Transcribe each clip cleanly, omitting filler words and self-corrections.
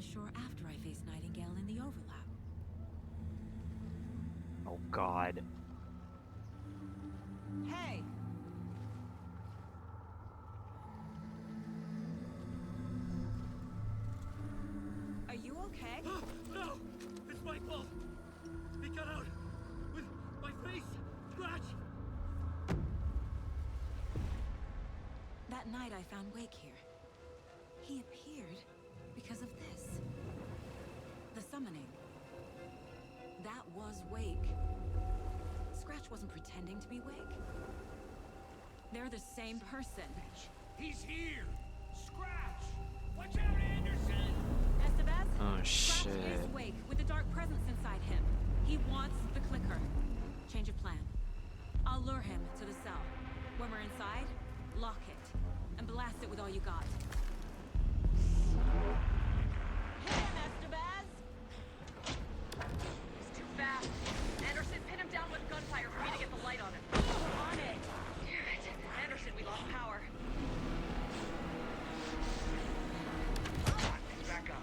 the shore after I faced Nightingale in the overlap. Oh God. Hey! Are you okay? No! It's my fault! He got out! With my face! Scratch! That night I found Wake here. He appeared because of this. The summoning. That was Wake. Scratch wasn't pretending to be Wake. They're the same person. He's here! Scratch! Watch out, Anderson! Estevez? Oh Scratch shit. is Wake with a dark presence inside him. He wants the clicker. Change of plan. I'll lure him to the cell. When we're inside, lock it. And blast it with all you got. Hit him, Estevez! He's too fast. Anderson, pin him down with gunfire for me to get the light on him. On it! Damn it. Anderson, we lost power. He's back on.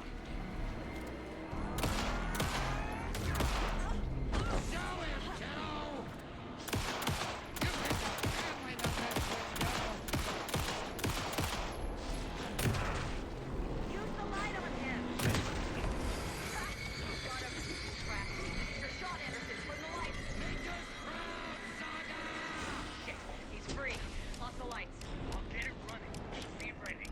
Show him, kiddo! You picked a family the best way to go! Use the light on him. Got him. Crack. Your shot, Anderson. Turn the lights. Make us proud, Saga! Shit. He's free. Off the lights. I'll get it running. Be ready.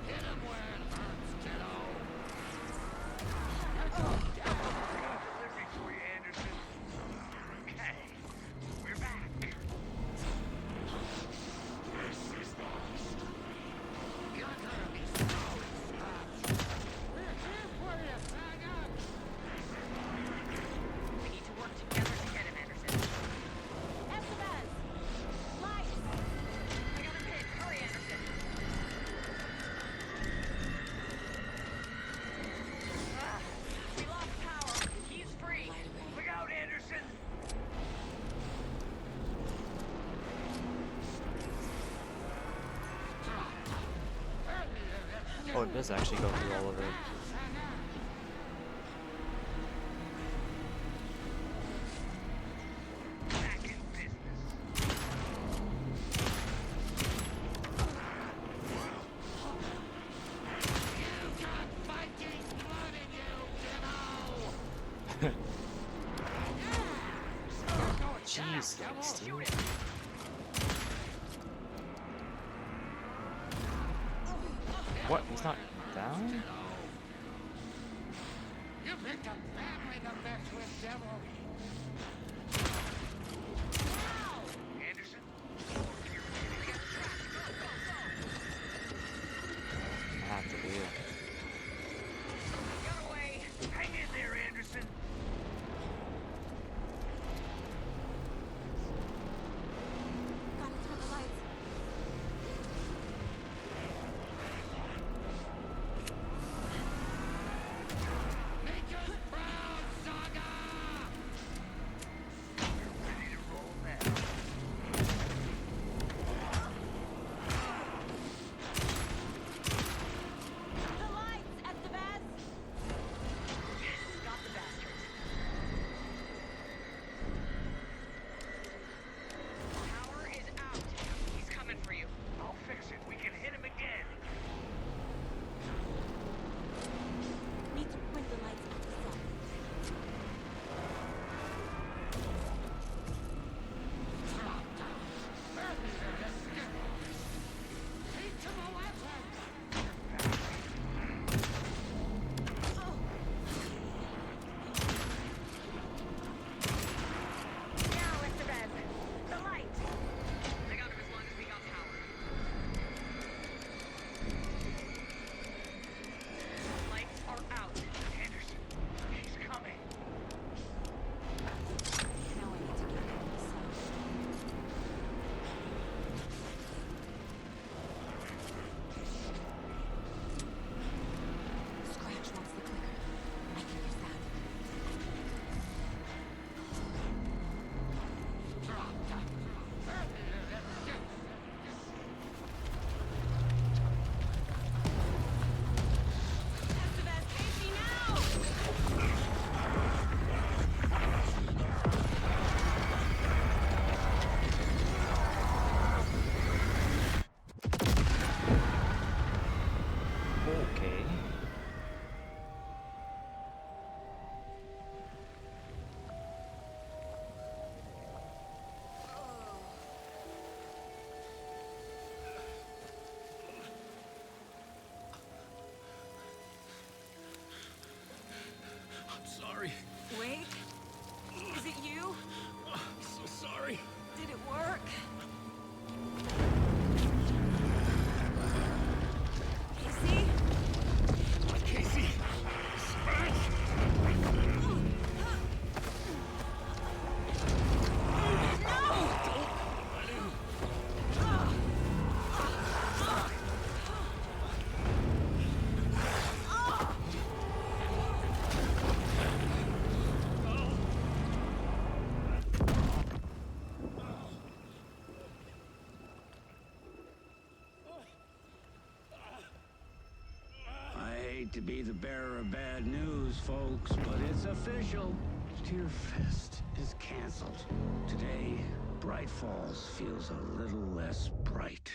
Hit him where it hurts, kiddo! Delivery for you, Anderson. Okay, we're back. This is the You're gonna be sorry, Scratch. We're here for you, Saga! We need to work together to get him, Anderson. Estevez! Lights! I got him pinned. Hurry, Anderson. We lost power. He's free. Look out, Anderson! Oh, it does actually go through all of it. Back in business. You got Viking blood in you, kiddo! Jeez, dude. What? He's not down? You picked a family to mess with, devil! Anderson? I have to do it. Get away. Hang in there, Anderson! Gotta turn the lights. Make us proud, Saga! to be the bearer of bad news, folks, but it's official. Tear Fest is canceled. Today, Bright Falls feels a little less bright.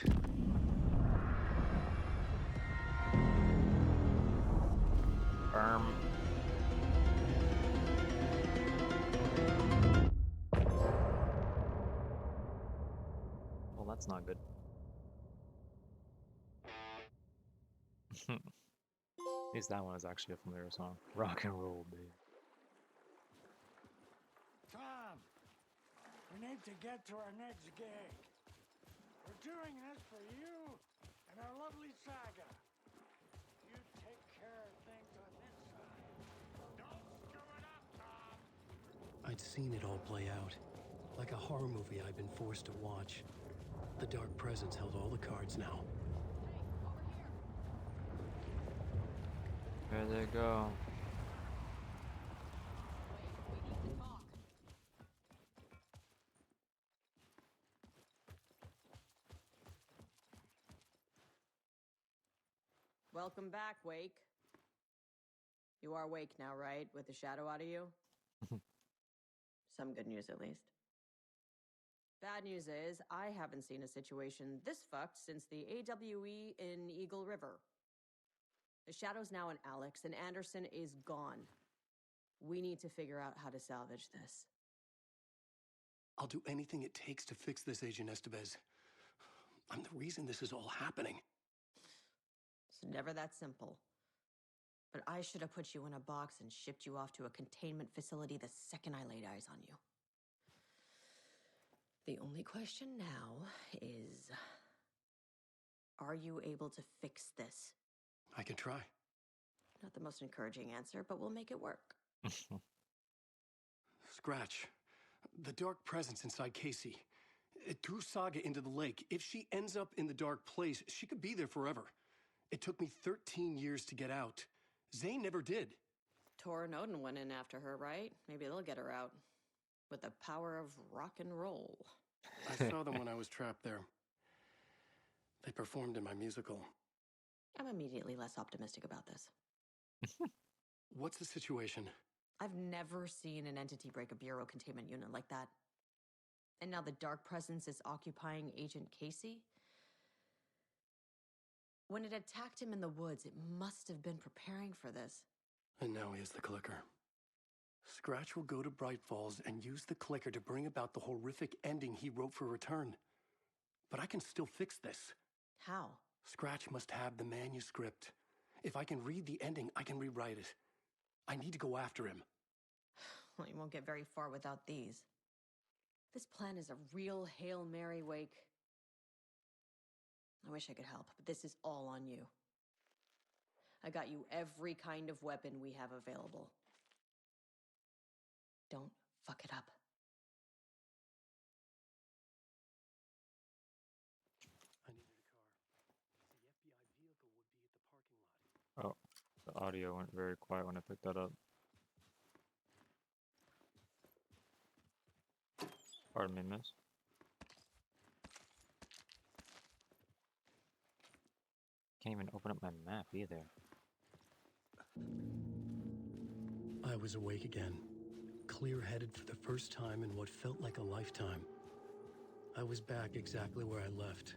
Well, that's not good. At least that one is actually a familiar song. Rock and roll, baby. Tom, we need to get to our next gig. We're doing this for you and our lovely saga. You take care of things on this side. Don't screw it up, Tom! I'd seen it all play out. Like a horror movie I'd been forced to watch. The Dark Presence held all the cards now. There they go. Welcome back, Wake. You are Wake now, right? With the shadow out of you? Some good news, at least. Bad news is, I haven't seen a situation this fucked since the AWE in Eagle River. The shadow's now in Alex, and Anderson is gone. We need to figure out how to salvage this. I'll do anything it takes to fix this, Agent Estevez. I'm the reason this is all happening. It's never that simple. But I should have put you in a box and shipped you off to a containment facility the second I laid eyes on you. The only question now is, are you able to fix this? I can try. Not the most encouraging answer, but we'll make it work. Scratch. The Dark Presence inside Casey. It threw Saga into the lake. If she ends up in the dark place, she could be there forever. It took me 13 years to get out. Zane never did. Tor and Odin went in after her, right? Maybe they'll get her out. With the power of rock and roll. I saw them when I was trapped there. They performed in my musical. I'm immediately less optimistic about this. What's the situation? I've never seen an entity break a bureau containment unit like that. And now the Dark Presence is occupying Agent Casey? When it attacked him in the woods, it must have been preparing for this. And now he has the clicker. Scratch will go to Bright Falls and use the clicker to bring about the horrific ending he wrote for Return. But I can still fix this. How? Scratch must have the manuscript. If I can read the ending, I can rewrite it. I need to go after him. Well, you won't get very far without these. This plan is a real Hail Mary, Wake. I wish I could help, but this is all on you. I got you every kind of weapon we have available. Don't fuck it up. I needed a car. The FBI vehicle would be at the parking lot. Oh, the audio went very quiet when I picked that up. Pardon me, miss. Can't even open up my map either. I was awake again, clear-headed for the first time in what felt like a lifetime. I was back exactly where I left.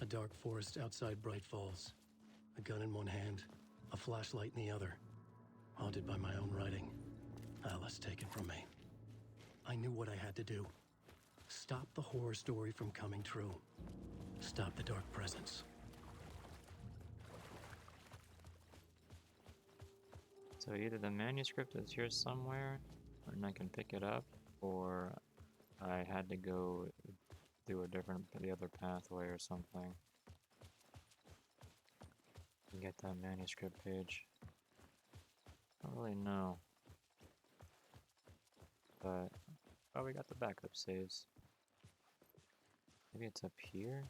A dark forest outside Bright Falls. A gun in one hand, a flashlight in the other. Haunted by my own writing. Alice taken from me. I knew what I had to do. Stop the horror story from coming true. Stop the Dark Presence. So either the manuscript is here somewhere, and I can pick it up, or I had to go through the other pathway or something. And get that manuscript page. I don't really know. But, oh, we got the backup saves. Maybe it's up here?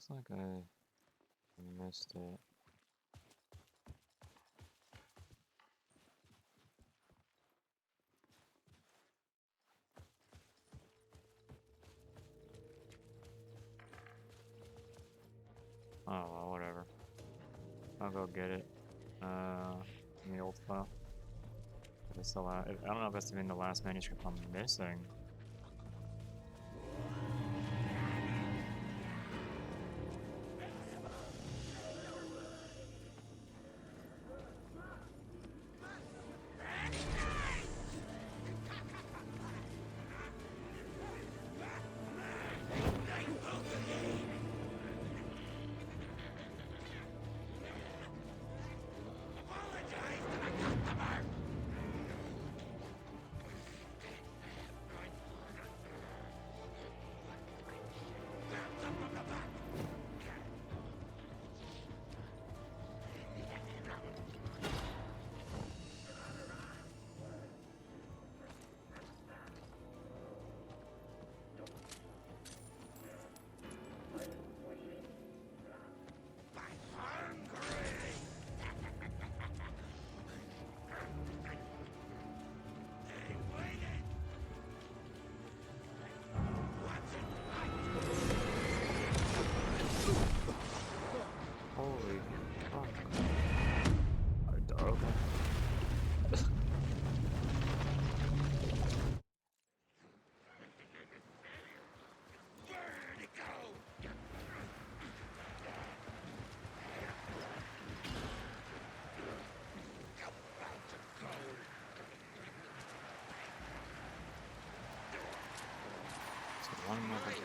Looks like I missed it. Oh well, whatever. I'll go get it. In the old file. If it's the I don't know if that's even the last manuscript I'm missing. Holy fuck. Okay. So one more okay.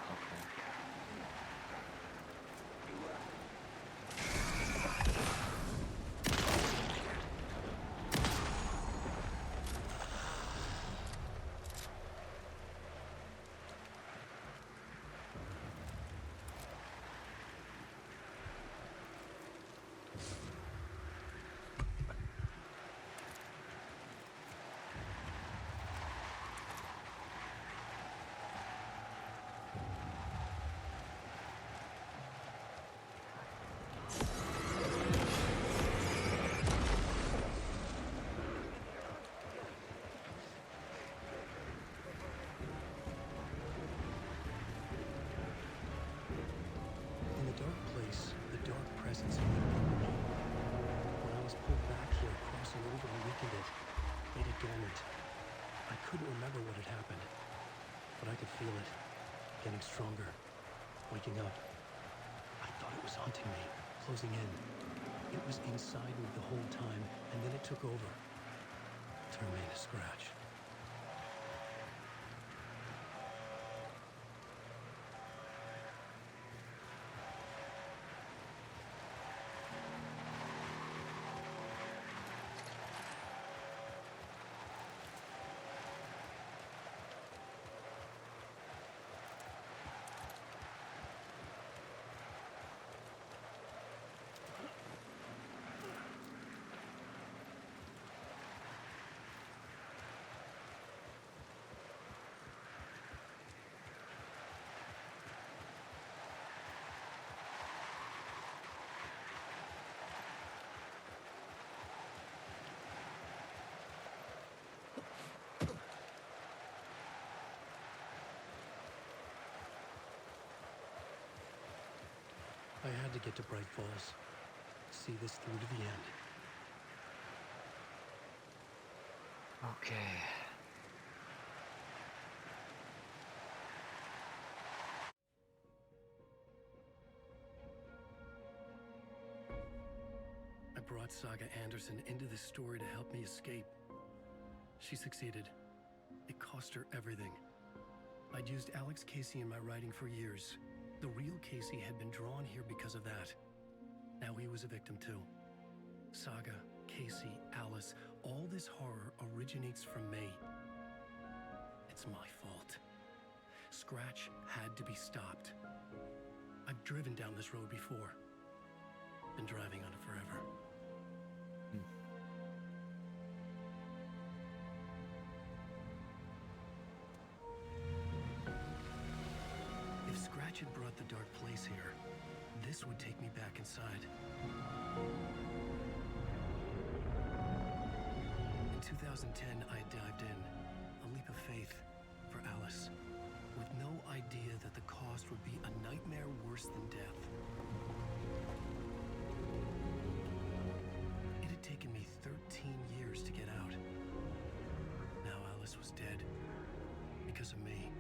In the dark place, the dark presence lived. When I was pulled back here, crossing over and weakened it, made it dormant. I couldn't remember what had happened, but I could feel it, getting stronger, waking up. I thought it was hunting me, closing in. It was inside me the whole time, and then it took over. Turned me into Scratch. I had to get to Bright Falls. See this through to the end. Okay. I brought Saga Anderson into this story to help me escape. She succeeded. It cost her everything. I'd used Alex Casey in my writing for years. The real Casey had been drawn here because of that. Now he was a victim too. Saga, Casey, Alice, all this horror originates from me. It's my fault. Scratch had to be stopped. I've driven down this road before. Been driving on it forever. If Scratch had brought the dark place here, this would take me back inside. In 2010, I dived in, a leap of faith for Alice, with no idea that the cost would be a nightmare worse than death. It had taken me 13 years to get out. Now Alice was dead because of me.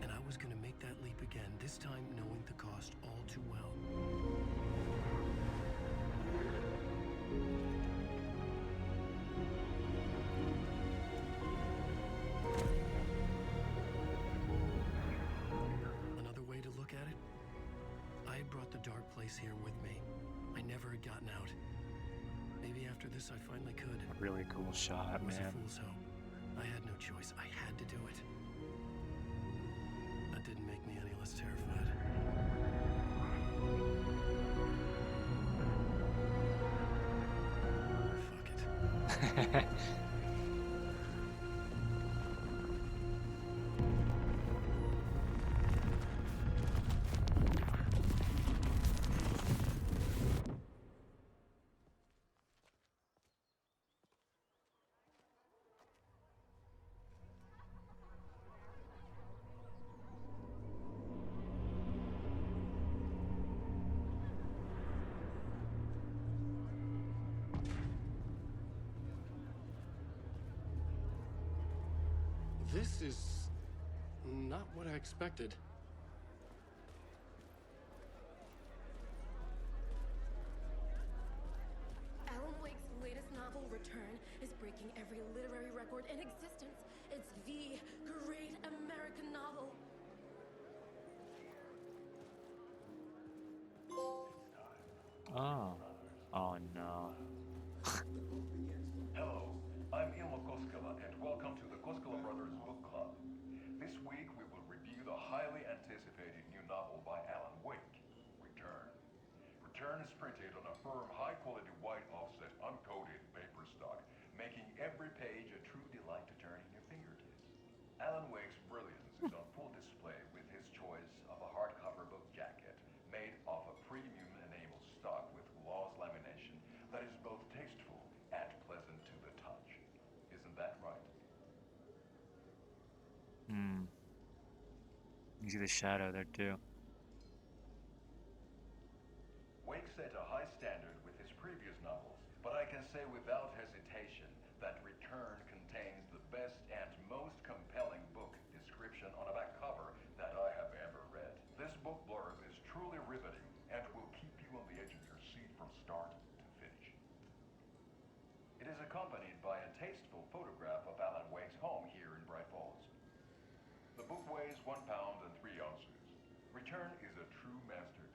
And I was gonna make that leap again, this time knowing the cost all too well. Another way to look at it, I had brought the dark place here with me. I never had gotten out. Maybe after this I finally could. A really cool shot, It was a man. fool's hope. I had no choice. I had to do it. That didn't make me any less terrified. Fuck it. This is not what I expected. Alan Wake's latest novel, Return, is breaking every literary record in existence. It's the great American novel. Oh. Oh no. Hello, I'm Ilmo Koskela, and welcome to the Koskela Brothers Book Club. This week we will review the highly anticipated new novel by Alan Wake, Return. Return is printed on a firm, high-quality white offset, uncoated paper stock, making every page a true delight to turn in your fingertips. Alan Wake's brilliance is on full display with his choice of a hardcover book jacket made of a premium enamel stock with gloss lamination that is both tasteful and pleasant to the touch. Isn't that right? You see the shadow there too. Wake set a high standard with his previous novels, but I can say without hesitation that Return contains the best and most compelling book description on a back cover that I have ever read. This book blurb is truly riveting and will keep you on the edge of your seat from start to finish. It is accompanied by a tasteful photograph of Alan Wake's home here in Bright Falls. The book weighs 1 pound and 3 ounces. Return is a true masterpiece.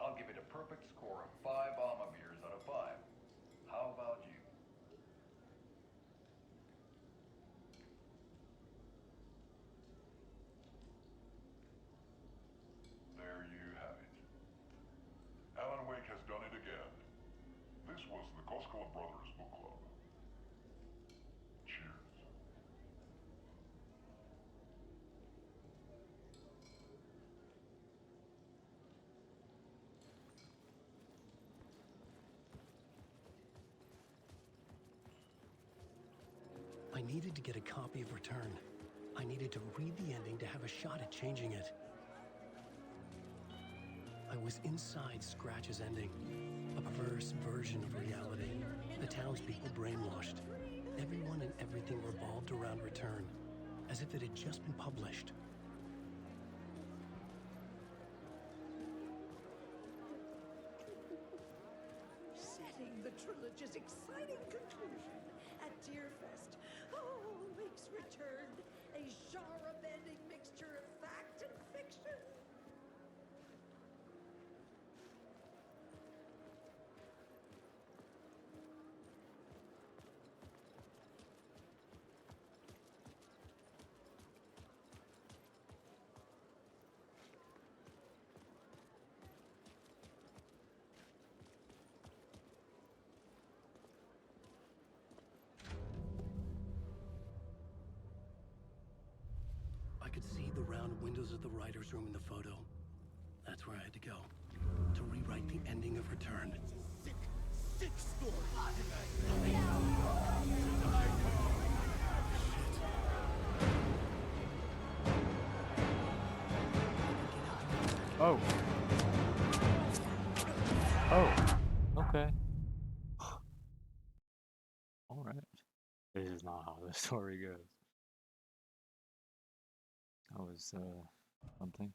I'll give it a perfect score of 5 Alma beers out of 5. How about you? There you have it. Alan Wake has done it again. This was the Koskela Brothers Book Club. Cheers. I needed to get a copy of Return. I needed to read the ending to have a shot at changing it. I was inside Scratch's ending, a perverse version of reality. The townspeople brainwashed. Everyone and everything revolved around Return, as if it had just been published. Setting the trilogy's exciting conclusion at Deerfest. Oh, Wake's Return, a genre-bending mixture of fact and fiction. I could see the round windows of the writer's room in the photo. That's where I had to go. To rewrite the ending of Return. Sick story. Oh. Oh. Okay. Alright. This is not how the story goes. That was, something.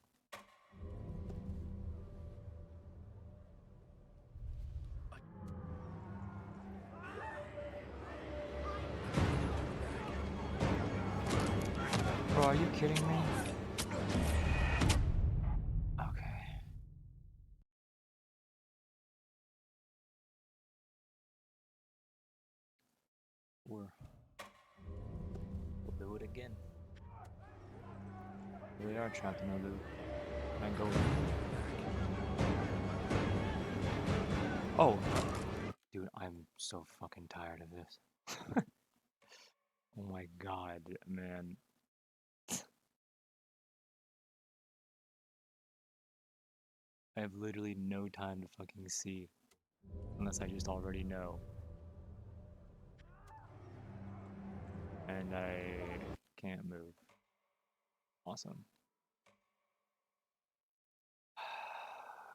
Bro, are you kidding me? Okay. We'll do it again. We are trapped in a loop. Can I go in? Oh! Dude, I'm so fucking tired of this. Oh my god, man. I have literally no time to fucking see. Unless I just already know. And I can't move. Awesome.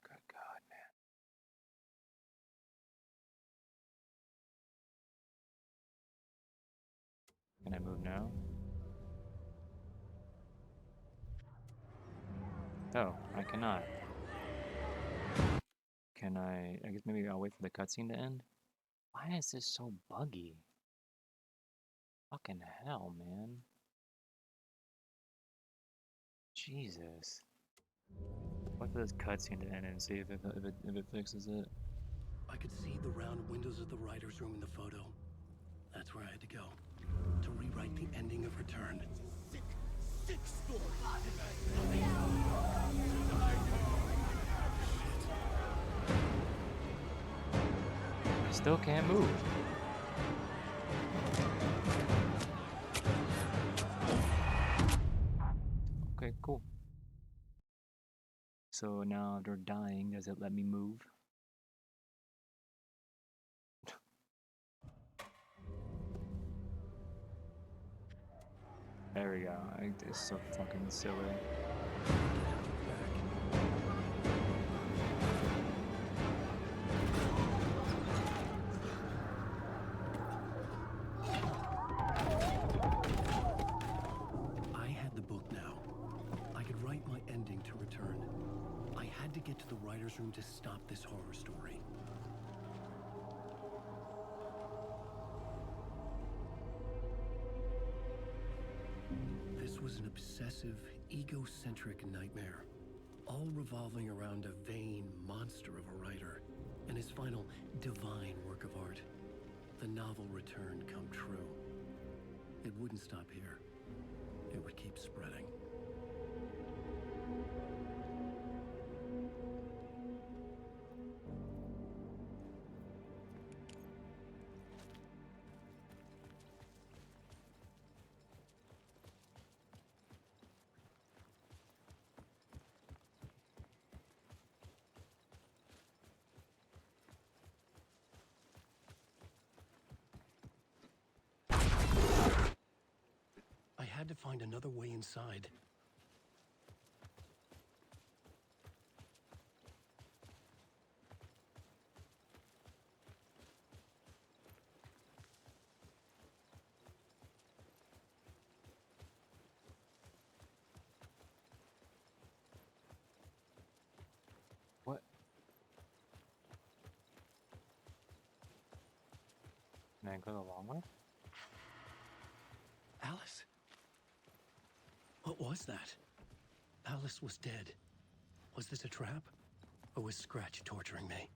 Good god, man. Can I move now? Oh, I cannot. Can I guess maybe I'll wait for the cutscene to end? Why is this so buggy? Fucking hell, man. Jesus. Wait for this cutscene to end and see if it fixes it. I could see the round windows of the writer's room in the photo. That's where I had to go. To rewrite the ending of Return. Sick story. I still can't move. Okay, cool. So now after dying, does it let me move? There we go. This is so fucking silly. I had the book now. I could write my ending to Return. I had to get to the writer's room to stop this horror story. This was an obsessive, egocentric nightmare, all revolving around a vain monster of a writer and his final divine work of art, the novel Return come true. It wouldn't stop here. It would keep spreading. I had to find another way inside. What? Can I go the long way? Alice? What was that? Alice was dead. Was this a trap? Or was Scratch torturing me?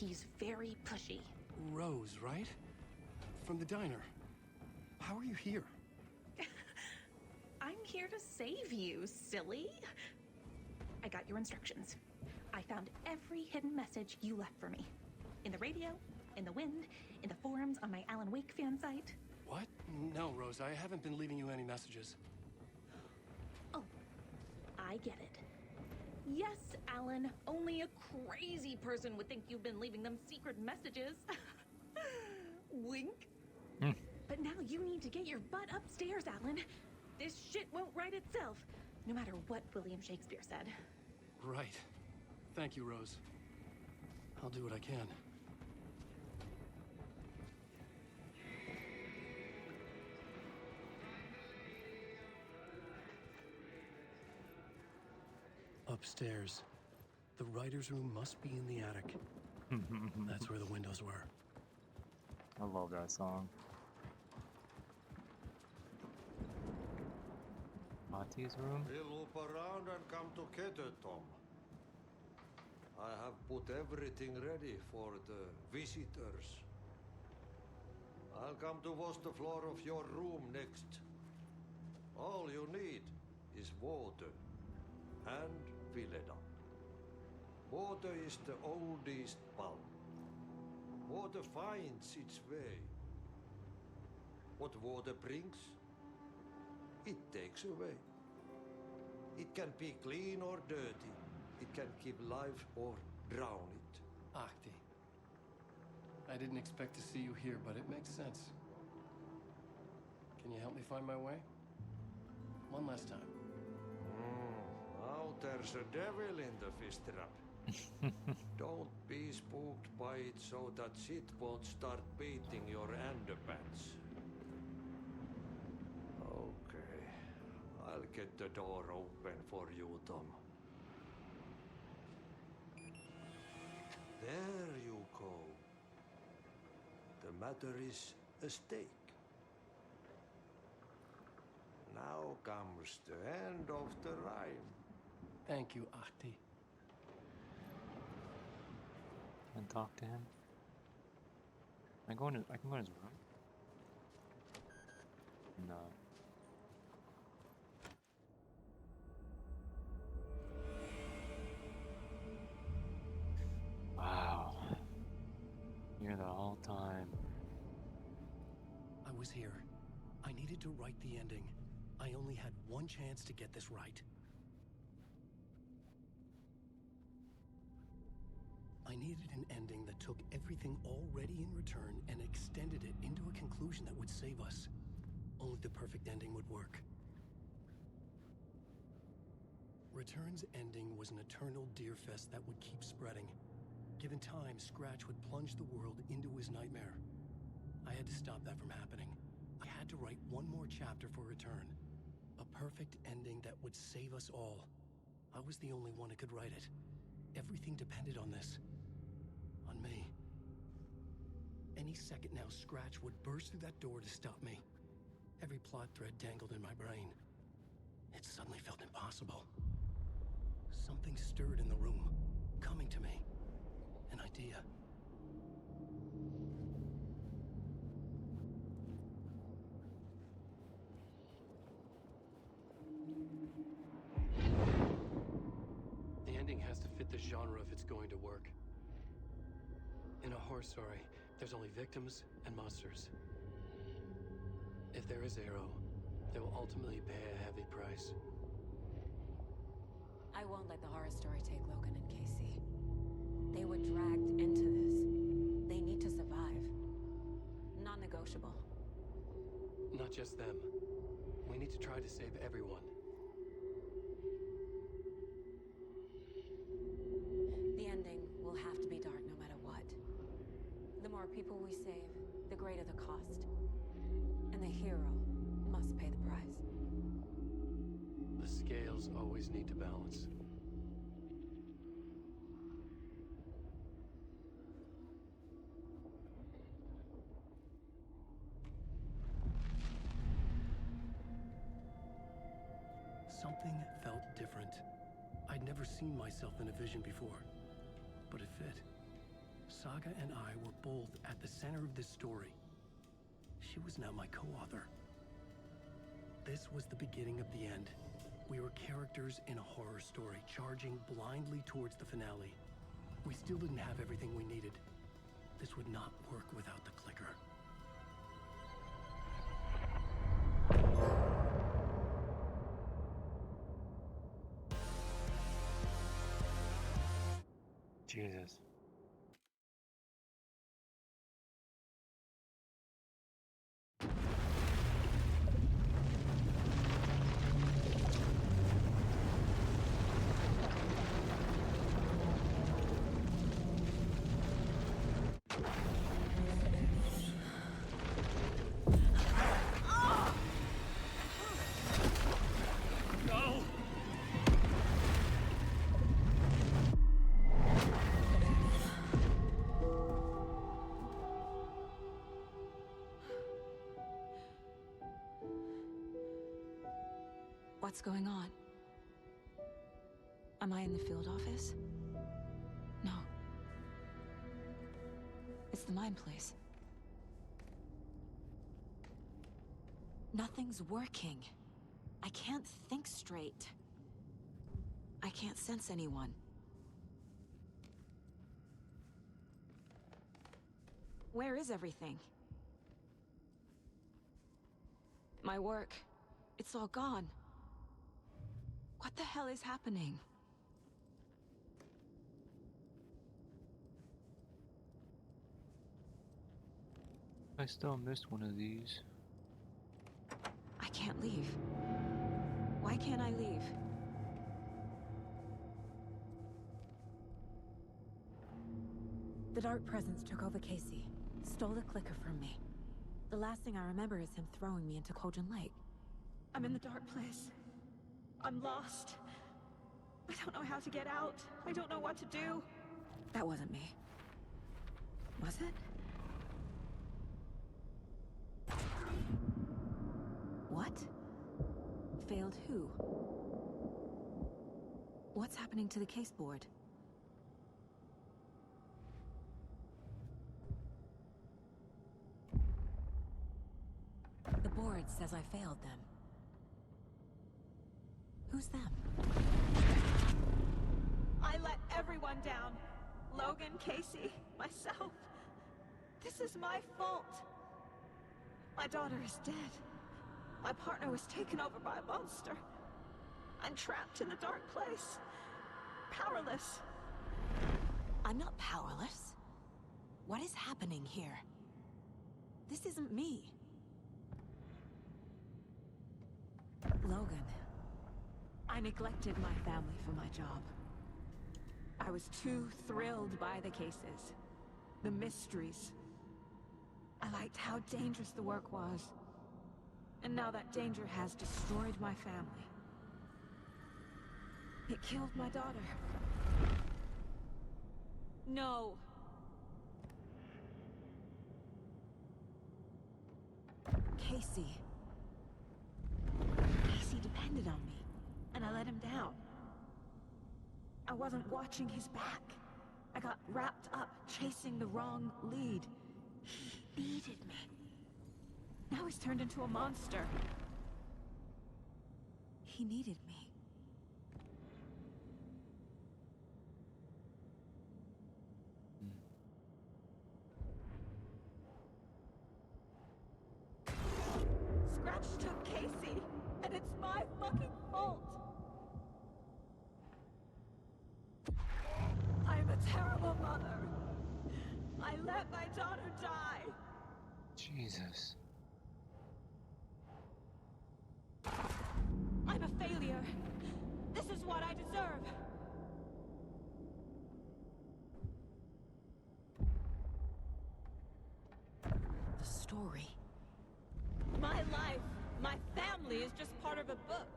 He's very pushy. Rose, right? From the diner. How are you here? I'm here to save you, silly. I got your instructions. I found every hidden message you left for me. In the radio, in the wind, in the forums on my Alan Wake fan site. What? No, Rose, I haven't been leaving you any messages. Oh, I get it. Yes, Alan, only a crazy person would think you've been leaving them secret messages. Wink. But now you need to get your butt upstairs, Alan. This shit won't right itself, no matter what William Shakespeare said. Right. Thank you, Rose. I'll do what I can. Upstairs. The writer's room must be in the attic. That's where the windows were. I love that song. Monty's room? We'll loop around and come together, Tom. I have put everything ready for the visitors. I'll come to wash the floor of your room next. All you need is water and fill it up. Water is the oldest bulb. Water finds its way. What water brings, it takes away. It can be clean or dirty. It can keep life or drown it. Ahti. I didn't expect to see you here, but it makes sense. Can you help me find my way? One last time. Now there's a devil in the fish trap. Don't be spooked by it so that shit won't start beating your underpants. Okay. I'll get the door open for you, Tom. There you go. The matter is a stake. Now comes the end of the rhyme. Thank you, Ahti. And talk to him. I can go in his room. No. Wow. You're the whole time. I was here. I needed to write the ending. I only had one chance to get this right. I needed an ending that took everything already in return and extended it into a conclusion that would save us. Only the perfect ending would work. Return's ending was an eternal deerfest that would keep spreading. Given time, Scratch would plunge the world into his nightmare. I had to stop that from happening. I had to write one more chapter for Return. A perfect ending that would save us all. I was the only one who could write it. Everything depended on this. On me. Any second now, Scratch would burst through that door to stop me. Every plot thread dangled in my brain. It suddenly felt impossible. Something stirred in the room, coming to me. An idea. The ending has to fit the genre if it's going to work. In a horror story, there's only victims and monsters. If there is Arrow, they will ultimately pay a heavy price. I won't let the horror story take Logan and Casey. They were dragged into this. They need to survive. Non-negotiable. Not just them. We need to try to save everyone. The ending will have to be dark no matter what. The more people we save, the greater the cost. And the hero must pay the price. The scales always need to balance. Something felt different. I'd never seen myself in a vision before, but it fit. Saga and I were both at the center of this story. She was now my co-author. This was the beginning of the end. We were characters in a horror story, charging blindly towards the finale. We still didn't have everything we needed. This would not work without the clicker. Jesus. What's going on? Am I in the field office? No. It's the mine place. Nothing's working. I can't think straight. I can't sense anyone. Where is everything? My work, it's all gone. What the hell is happening? I still missed one of these. I can't leave. Why can't I leave? The Dark Presence took over Casey, stole the clicker from me. The last thing I remember is him throwing me into Cauldron Lake. I'm in the dark place. I'm lost. I don't know how to get out. I don't know what to do. That wasn't me. Was it? What? Failed who? What's happening to the case board? The board says I failed them. Who's them? I let everyone down. Logan, Casey, myself. This is my fault. My daughter is dead. My partner was taken over by a monster. I'm trapped in the dark place. Powerless. I'm not powerless. What is happening here? This isn't me. Logan. I neglected my family for my job. I was too thrilled by the cases. The mysteries. I liked how dangerous the work was. And now that danger has destroyed my family. It killed my daughter. No. Casey. Casey depended on me, and I let him down. I wasn't watching his back. I got wrapped up chasing the wrong lead. He needed me. Now he's turned into a monster. He needed me. Scratch took Casey, and it's my fucking fault. I'm a terrible mother. I let my daughter die. Jesus. I'm a failure. This is what I deserve. The story. My life, my family is just part of a book.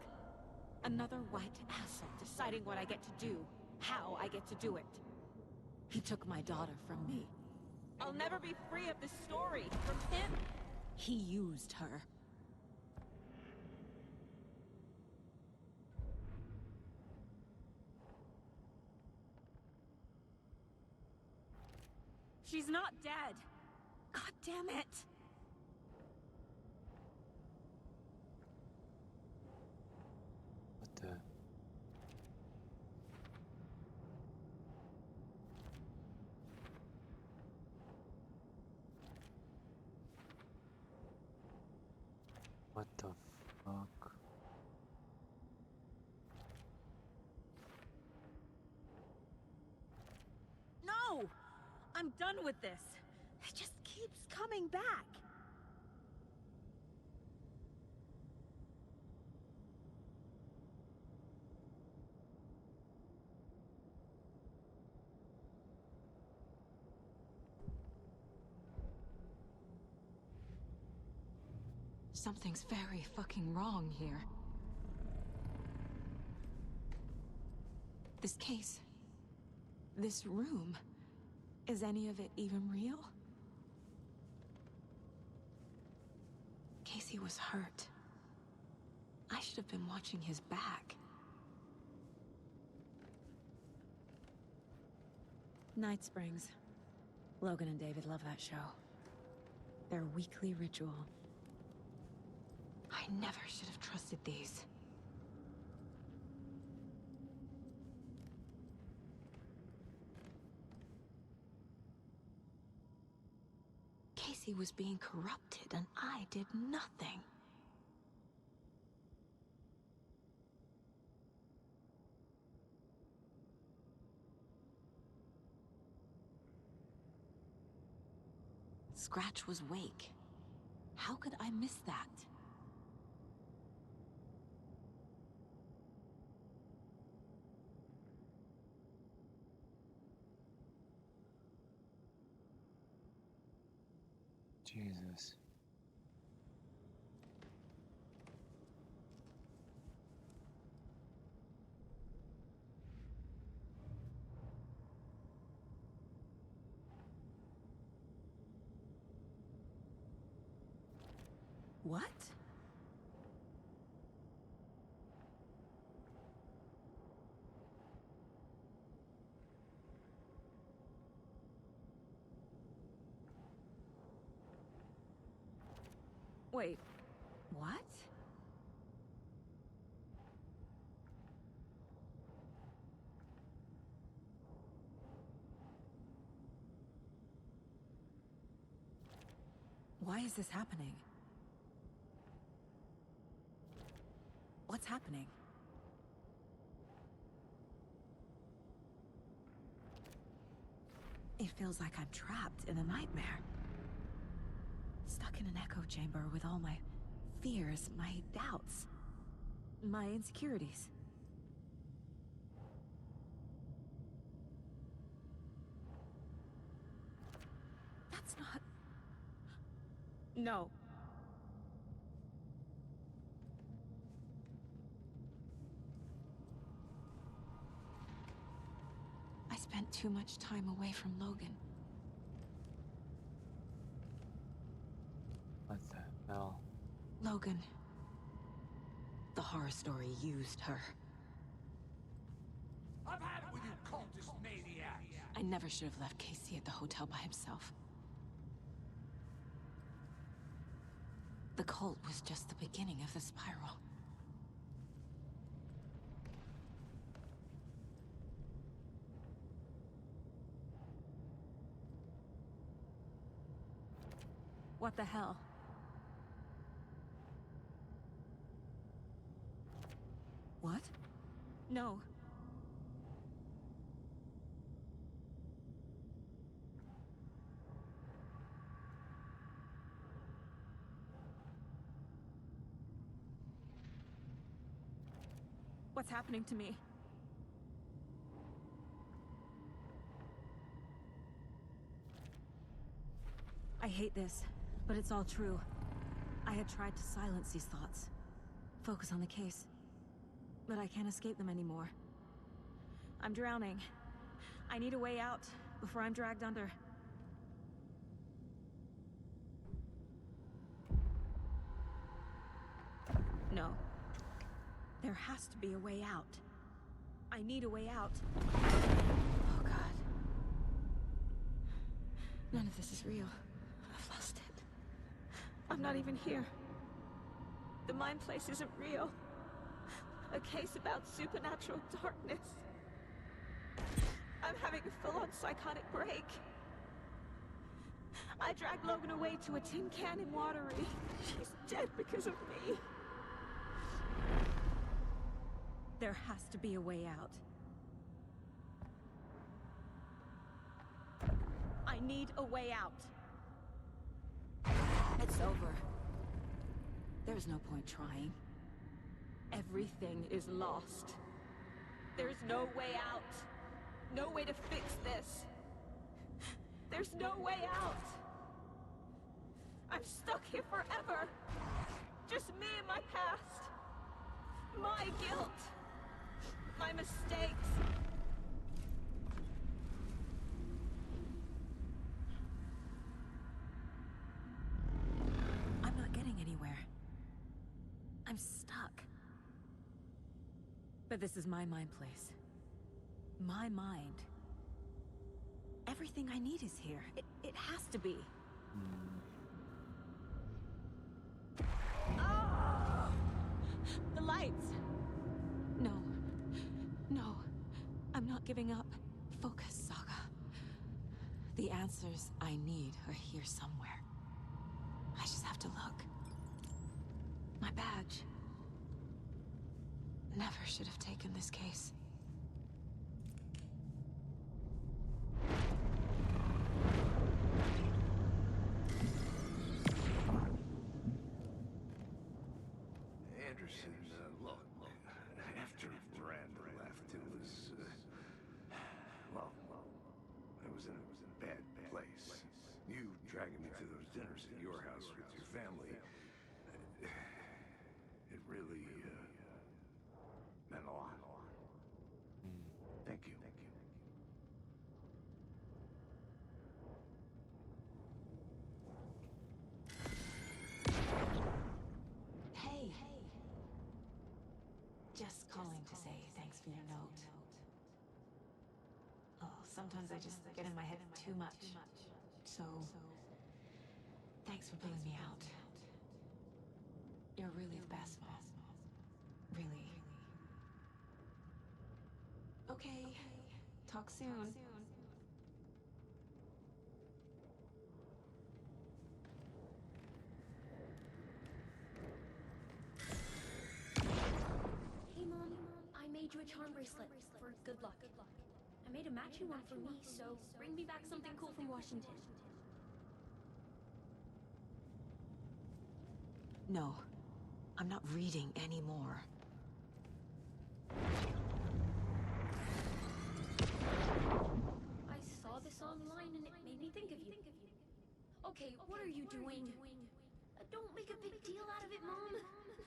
Another white asshole deciding what I get to do, how I get to do it. He took my daughter from me. I'll never be free of this story from him. He used her. She's not dead. God damn it. What the? What the fuck? No! I'm done with this. It just keeps coming back. Something's very fucking wrong here. This case. This room. Is any of it even real? Casey was hurt. I should have been watching his back. Night Springs. Logan and David love that show. Their weekly ritual. I never should have trusted these. Casey was being corrupted, and I did nothing. Scratch was Wake. How could I miss that? Jesus. What? Wait, what? Why is this happening? What's happening? It feels like I'm trapped in a nightmare. Stuck in an echo chamber with all my fears, my doubts, my insecurities. That's not... No. I spent too much time away from Logan. What the hell? Logan. The horror story used her. I've had it with you cultist maniacs! I never should have left Casey at the hotel by himself. The cult was just the beginning of the spiral. What the hell? What? No. What's happening to me? I hate this, but it's all true. I had tried to silence these thoughts. Focus on the case. But I can't escape them anymore. I'm drowning. I need a way out before I'm dragged under. No. There has to be a way out. I need a way out. Oh, God. None of this is real. I've lost it. I'm not even here. The mind place isn't real. A case about supernatural darkness. I'm having a full-on psychotic break. I dragged Logan away to a tin can in Watery. She's dead because of me. There has to be a way out. I need a way out. It's over. There's no point trying. Everything is lost. There's no way out. No way to fix this. There's no way out. I'm stuck here forever. Just me and my past. My guilt. My mistakes. I'm not getting anywhere. I'm stuck. But this is my mind place. My mind. Everything I need is here. It has to be. Oh! The lights! No. No. I'm not giving up. Focus, Saga. The answers I need are here somewhere. I just have to look. My badge. Never should have taken this case. Anderson, look, after Miranda left, it was, well, I was in a bad place. You dragging me to those dinners at your house with your family, it really, meant a lot. Thank you. Hey. Just calling to say thanks for your note. Oh, sometimes I just get in my head too much. So, thanks for pulling me out. You're really the best, Mom. Really. Okay. Talk soon. Hey Mom, I made you a charm bracelet for good luck. I made a matching one for me, so bring me back something cool from Washington. No. I'm not reading anymore. I saw this online and it made me think of you. Okay, what are you doing? Don't make a big deal out of it, Mom.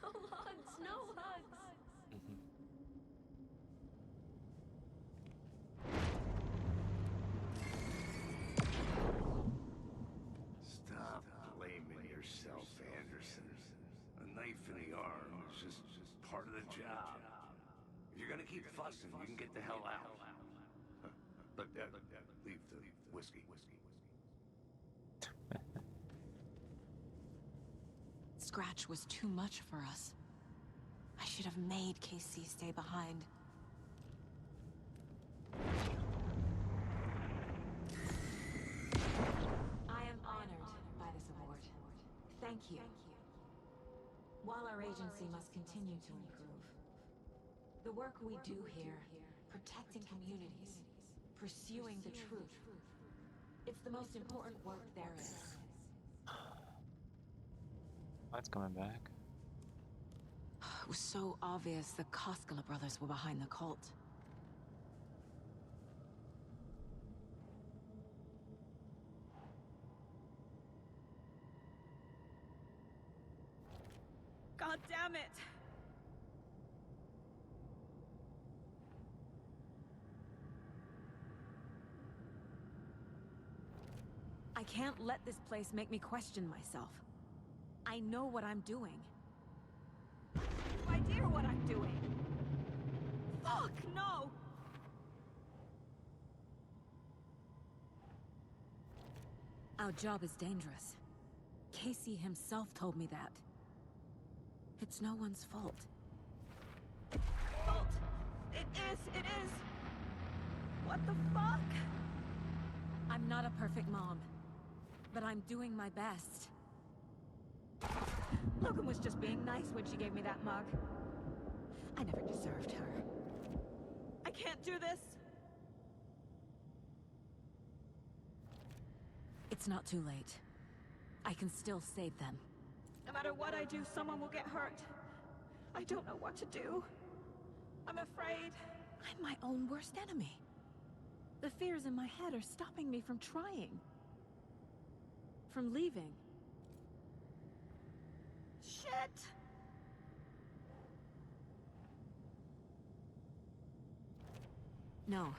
No hugs, no hugs. Stop blaming yourself, Anderson. A knife in the arm is just part of the job. If you're gonna keep fussing, you can get the hell out. But leave the whiskey. Scratch was too much for us. I should have made KC stay behind. I am honored by this award. Thank you. While our agency must continue to improve, the work we do here, protecting communities, pursuing the truth, it's the most important work there is. Plat's coming back. It was so obvious the Koskela brothers were behind the cult. God damn it! I can't let this place make me question myself. I know what I'm doing. No idea what I'm doing. Fuck, no! Our job is dangerous. Casey himself told me that. It's no one's fault. Fault! It is! What the fuck? I'm not a perfect mom, but I'm doing my best. Logan was just being nice when she gave me that mug. I never deserved her. I can't do this! It's not too late. I can still save them. No matter what I do, someone will get hurt. I don't know what to do. I'm afraid. I'm my own worst enemy. The fears in my head are stopping me from trying. From leaving. Shit! No.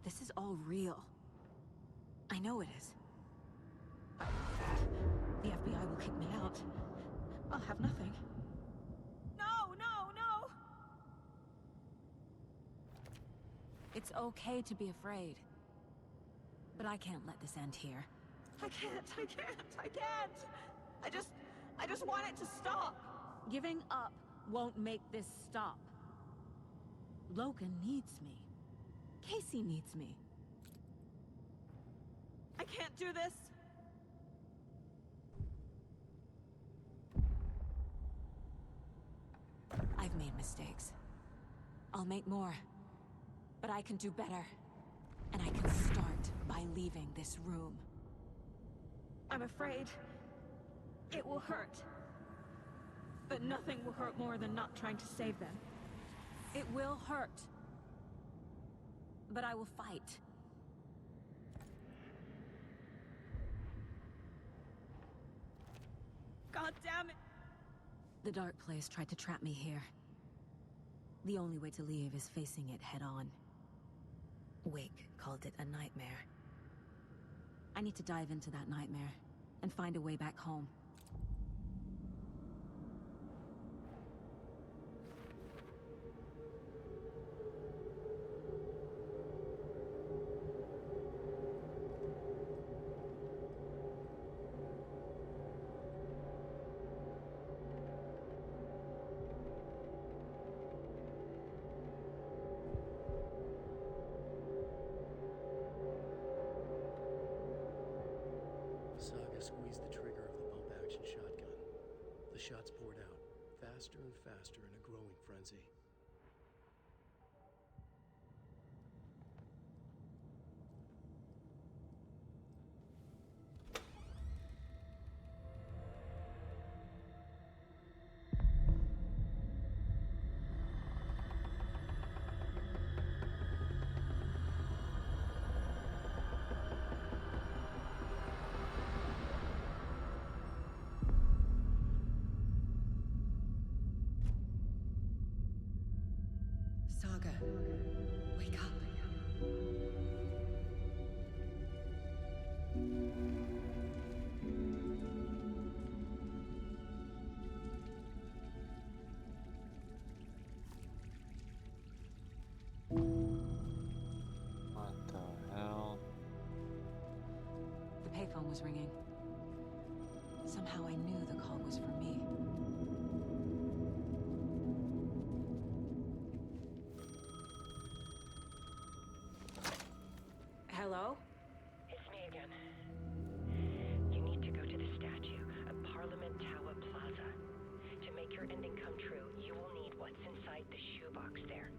This is all real. I know it is. The FBI will kick me out. I'll have nothing. No! It's okay to be afraid. But I can't let this end here. I can't! I just want it to stop! Giving up won't make this stop. Logan needs me. Casey needs me. I can't do this! I've made mistakes. I'll make more. But I can do better. And I can start by leaving this room. I'm afraid it will hurt. But nothing will hurt more than not trying to save them. It will hurt. But I will fight. God damn it! The Dark Place tried to trap me here. The only way to leave is facing it head-on. Wake called it a nightmare. I need to dive into that nightmare and find a way back home. Saga squeezed the trigger of the pump-action shotgun. The shots poured out, faster and faster in a growing frenzy. Saga, wake up. What the hell? The payphone was ringing. Somehow I knew the call was for me. Hello? It's me again. You need to go to the statue of Parliament Tower Plaza. To make your ending come true, you will need what's inside the shoebox there.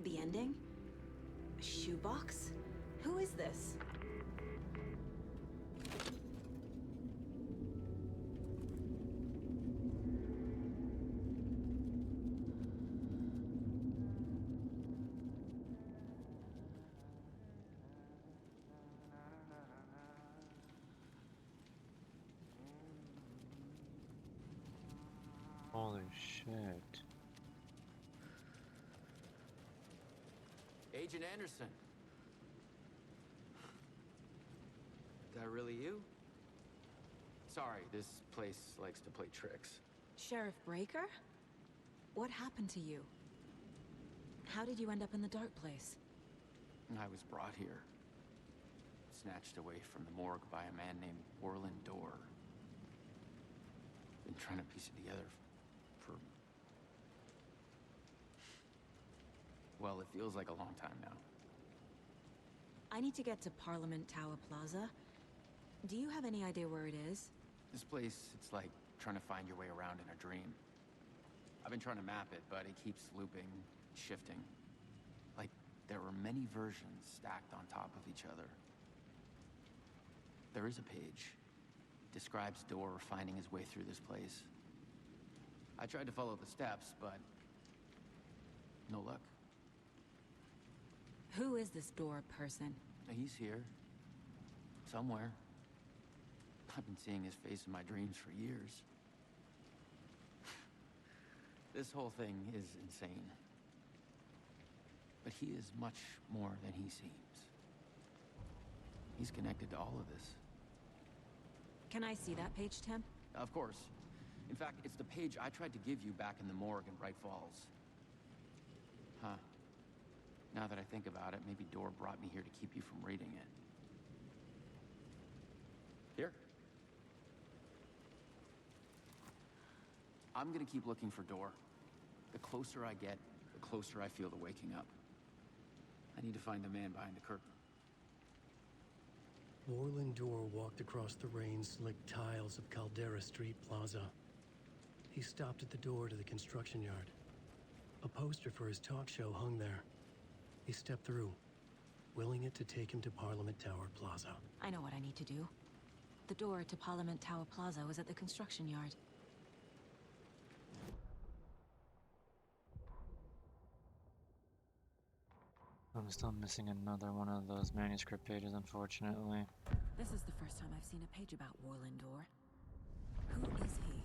The ending? A shoebox? Who is this? Holy shit. Agent Anderson. That really you? Sorry, this place likes to play tricks. Sheriff Breaker? What happened to you? How did you end up in the dark place? I was brought here. Snatched away from the morgue by a man named Orland Dorr. Been trying to piece it together for... Well, it feels like a long time now. I need to get to Parliament Tower Plaza. Do you have any idea where it is? This place, it's like trying to find your way around in a dream. I've been trying to map it, but it keeps looping, shifting. Like there are many versions stacked on top of each other. There is a page. Describes Dorr finding his way through this place. I tried to follow the steps, but no luck. Who is this Dorr person? He's here. Somewhere. I've been seeing his face in my dreams for years. This whole thing is insane. But he is much more than he seems. He's connected to all of this. Can I see that page, Tim? Of course. In fact, it's the page I tried to give you back in the morgue in Bright Falls. Huh. Now that I think about it, maybe Dorr brought me here to keep you from reading it. Here. I'm gonna keep looking for Dorr. The closer I get, the closer I feel to waking up. I need to find the man behind the curtain. Orland Dorr walked across the rain-slicked tiles of Caldera Street Plaza. He stopped at the door to the construction yard. A poster for his talk show hung there. He stepped through, willing it to take him to Parliament Tower Plaza. I know what I need to do. The door to Parliament Tower Plaza was at the construction yard. I'm still missing another one of those manuscript pages, unfortunately. This is the first time I've seen a page about Orland Dorr. Who is he?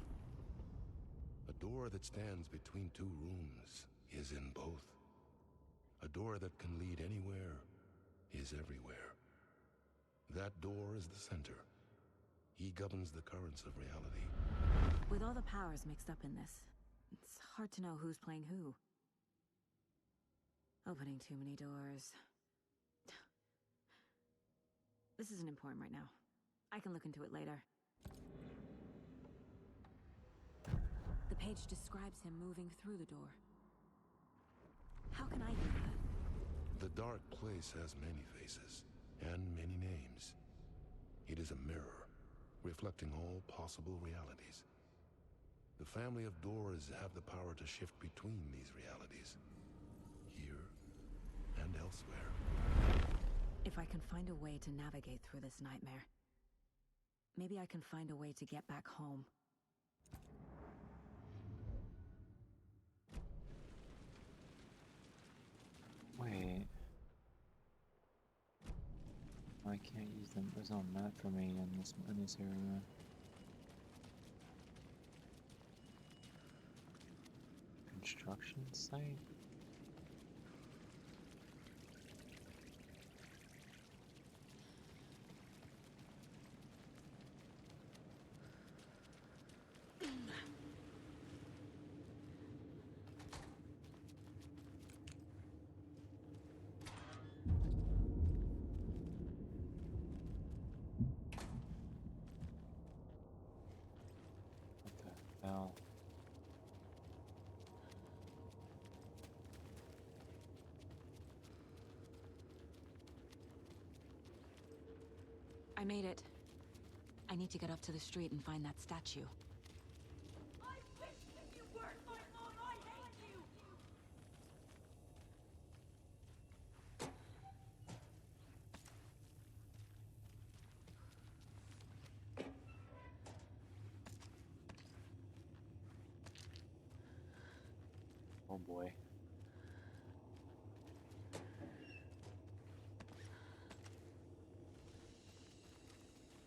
A door that stands between two rooms is in both. A door that can lead anywhere is everywhere. That door is the center. He governs the currents of reality. With all the powers mixed up in this, it's hard to know who's playing who. Opening too many doors. This isn't important right now. I can look into it later. The page describes him moving through the door. How can I do that? The dark place has many faces and many names. It is a mirror, reflecting all possible realities. The family of Doors have the power to shift between these realities, here and elsewhere. If I can find a way to navigate through this nightmare, maybe I can find a way to get back home. Wait. I can't use them. There's no map for me in this area. Construction site? Hell. I made it. I need to get up to the street and find that statue. I wish that you weren't my mom. I hate you. Oh boy.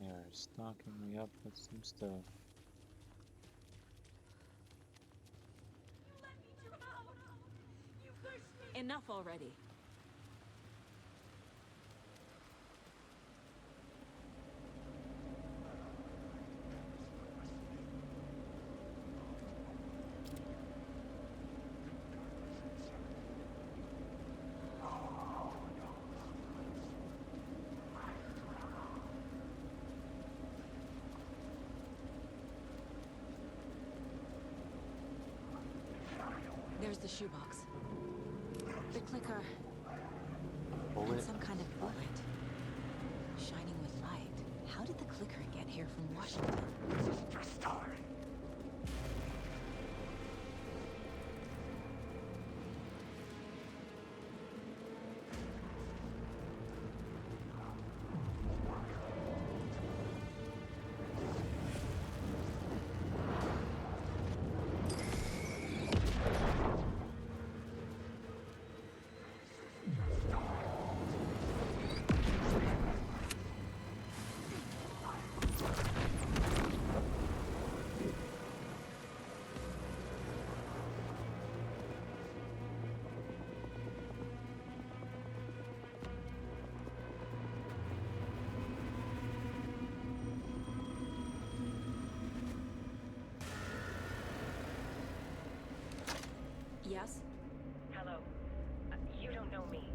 They're stocking me up with some stuff. You let me drown. You pushed me. Enough already. shoebox. The clicker... Bullet? and some kind of bullet. Shining with light. How did the clicker get here from Washington? Superstar. Yes? Hello. You don't know me,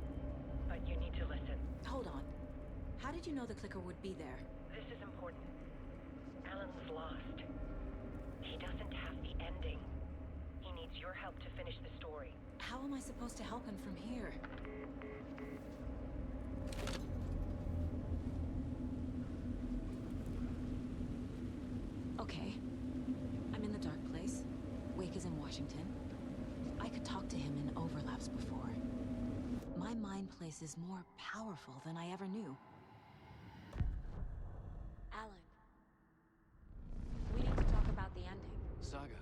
but you need to listen. Hold on. How did you know the clicker would be there? This is important. Alan's lost. He doesn't have the ending. He needs your help to finish the story. How am I supposed to help him from here? Okay. I'm in the dark place. Wake is in Washington. I could talk to him in overlaps before. My mind place is more powerful than I ever knew. Alan. We need to talk about the ending. Saga,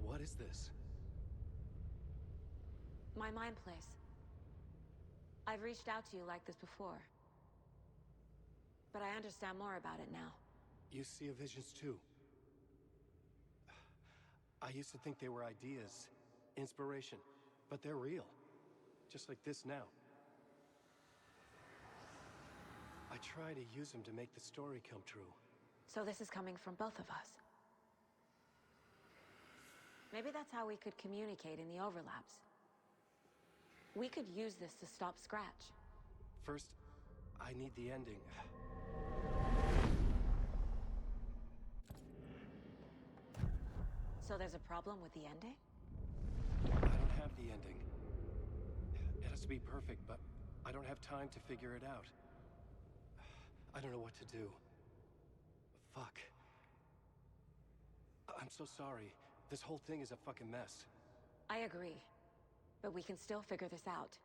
what is this? My mind place. I've reached out to you like this before. But I understand more about it now. You see visions too. I used to think they were ideas, inspiration, but they're real. Just like this now. I try to use them to make the story come true. So this is coming from both of us. Maybe that's how we could communicate in the overlaps. We could use this to stop Scratch. First, I need the ending. So there's a problem with the ending? I don't have the ending. It has to be perfect, but I don't have time to figure it out. I don't know what to do. Fuck. I'm so sorry. This whole thing is a fucking mess. I agree. But we can still figure this out.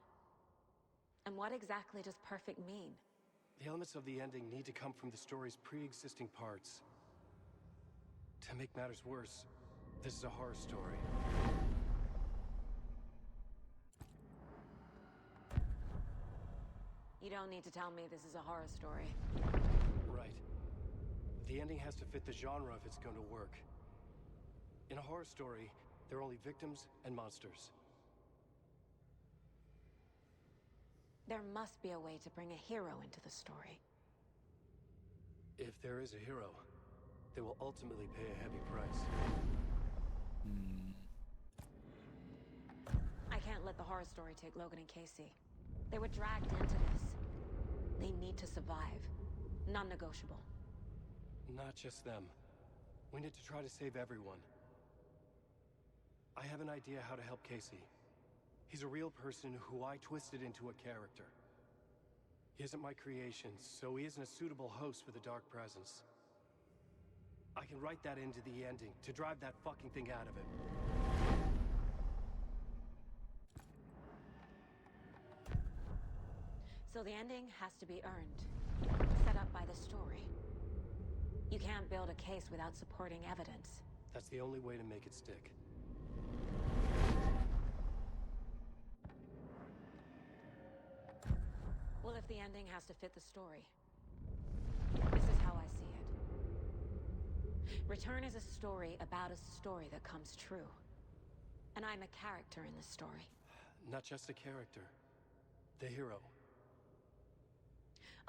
And what exactly does perfect mean? The elements of the ending need to come from the story's pre-existing parts. To make matters worse, this is a horror story. You don't need to tell me this is a horror story. Right. The ending has to fit the genre if it's going to work. In a horror story, there are only victims and monsters. There must be a way to bring a hero into the story. If there is a hero, they will ultimately pay a heavy price. I can't let the horror story take Logan and Casey. They were dragged into this. They need to survive. Non-negotiable. Not just them. We need to try to save everyone. I have an idea how to help Casey. He's a real person who I twisted into a character. He isn't my creation, so he isn't a suitable host with a dark presence. I can write that into the ending to drive that fucking thing out of him. So the ending has to be earned. Set up by the story. You can't build a case without supporting evidence. That's the only way to make it stick. Well, if the ending has to fit the story, this is how I see it. Return is a story about a story that comes true. And I'm a character in the story. Not just a character. The hero.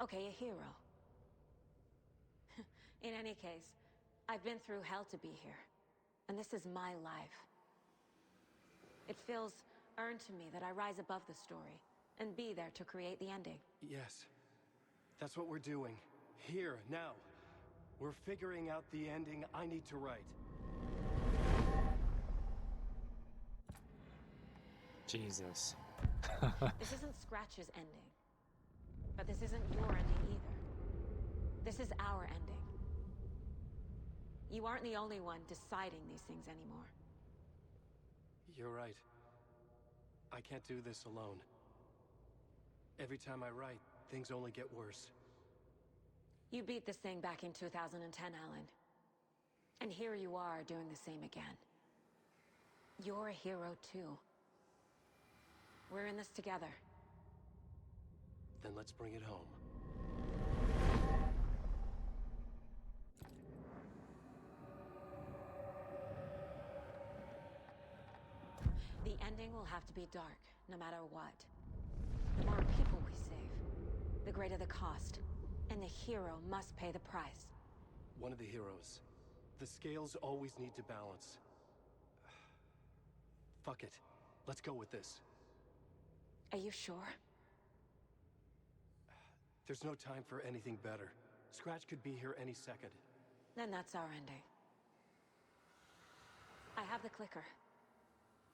Okay, a hero. In any case, I've been through hell to be here. And this is my life. It feels earned to me that I rise above the story and be there to create the ending. Yes. That's what we're doing. Here, now. We're figuring out the ending I need to write. Jesus. This isn't Scratch's ending. But this isn't your ending either. This is our ending. You aren't the only one deciding these things anymore. You're right. I can't do this alone. Every time I write, things only get worse. You beat this thing back in 2010, Alan. And here you are doing the same again. You're a hero too. We're in this together. Then let's bring it home. The ending will have to be dark, no matter what. The more people we save, the greater the cost. And the hero must pay the price. One of the heroes. The scales always need to balance. Fuck it. Let's go with this. Are you sure? There's no time for anything better. Scratch could be here any second. Then that's our ending. I have the clicker.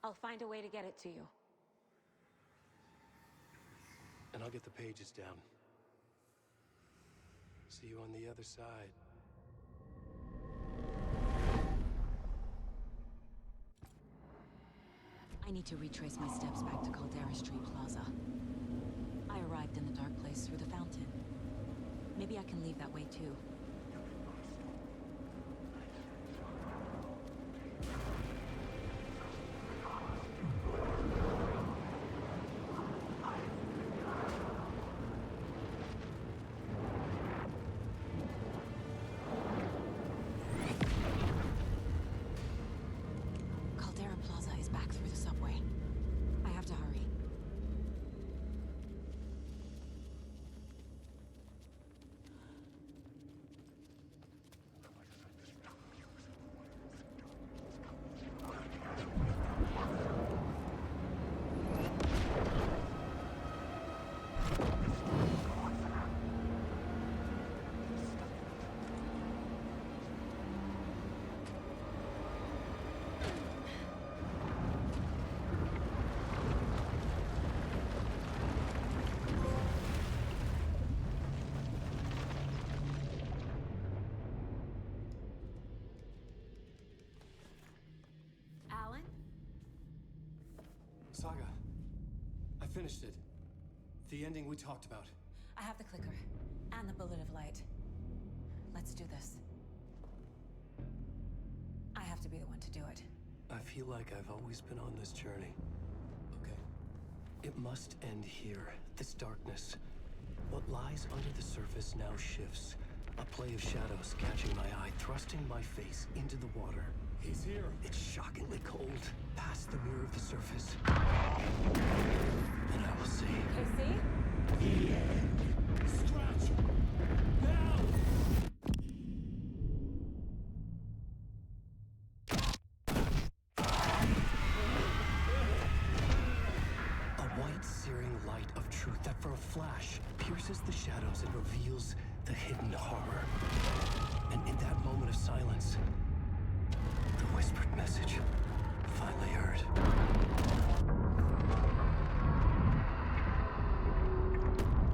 I'll find a way to get it to you. And I'll get the pages down. See you on the other side. I need to retrace my steps back to Caldera Street Plaza. I arrived in the dark place through the fountain. Maybe I can leave that way too. Caldera Plaza is back through the subway. I have to hurry. Alan? Saga. I finished it. The ending we talked about. I have the clicker. And the bullet of light. Let's do this. I have to be the one to do it. I feel like I've always been on this journey. Okay. It must end here. This darkness. What lies under the surface now shifts. A play of shadows catching my eye, thrusting my face into the water. He's here. It's shockingly cold. Past the mirror of the surface. And I will see. Casey? The end. Scratch! Now! A white, searing light of truth that for a flash pierces the shadows and reveals the hidden horror. And in that moment of silence, the whispered message finally heard.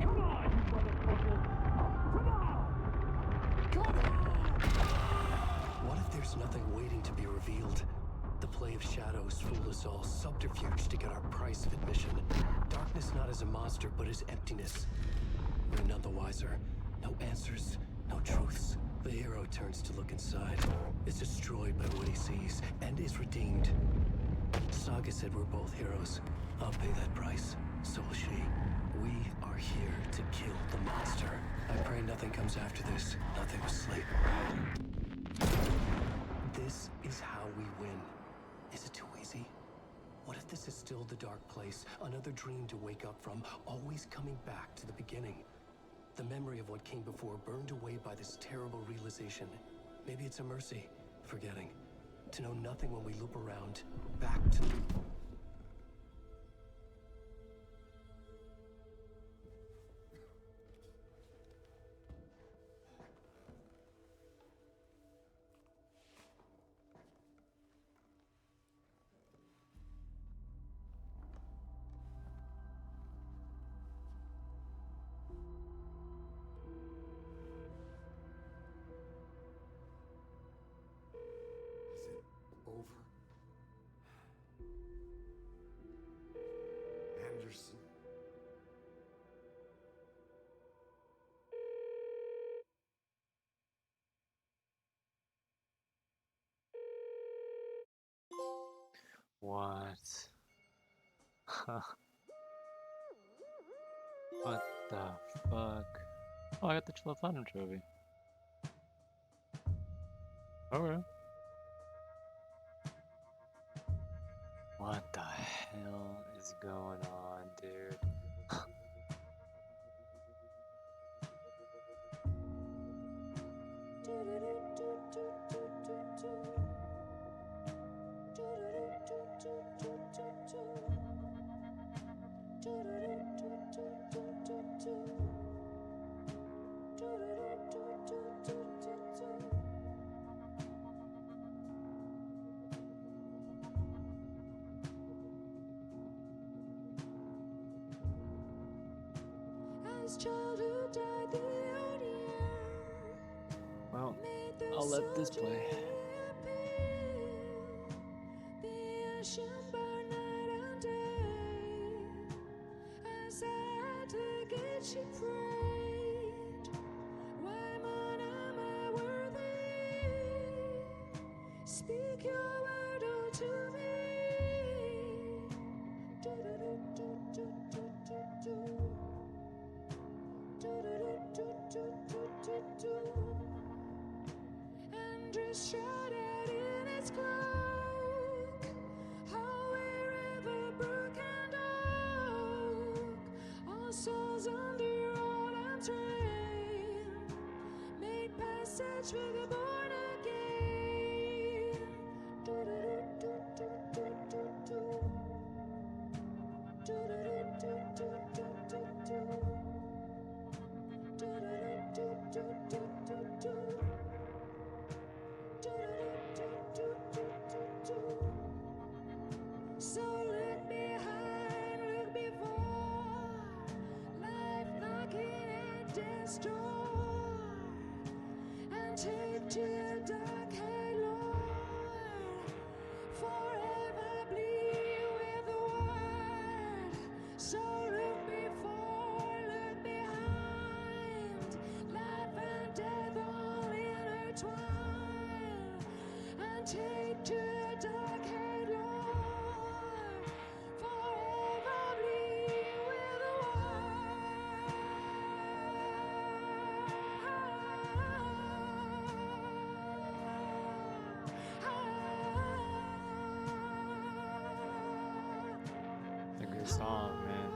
Come on, you motherfucker! Come on! Come on! What if there's nothing waiting to be revealed? The play of shadows fooled us all, subterfuge to get our price of admission. Darkness not as a monster, but as emptiness. We're none the wiser. No answers, no truths. The hero turns to look inside, is destroyed by what he sees, and is redeemed. Saga said we're both heroes. I'll pay that price. So will she. We are here to kill the monster. I pray nothing comes after this. Nothing will sleep. This is how we win. Is it too easy? What if this is still the dark place? Another dream to wake up from, always coming back to the beginning. The memory of what came before burned away by this terrible realization. Maybe it's a mercy, forgetting. To know nothing when we loop around, back to... What? What the fuck? Oh, I got the Platinum Trophy. Okay. What the hell is going on, dude? As childhood died the old year, Well, made the I'll let this play. the ocean burned night and day. As I had to get she prayed, why man am I worthy? Speak your word unto me. Do do do do do do do do. And dress shrouded in its cloak, how wherever brook and oak, all souls under all arms reign, made passage for the born again. Do do do do do do do. Do do do do do do do. So look behind, look before, life knocking at death's door, and take to your dark head, Lord, forever bleed with the word. So look before, look behind, life and death all intertwined, and take to your dark head, Lord, forever bleed with the It's a good song, man.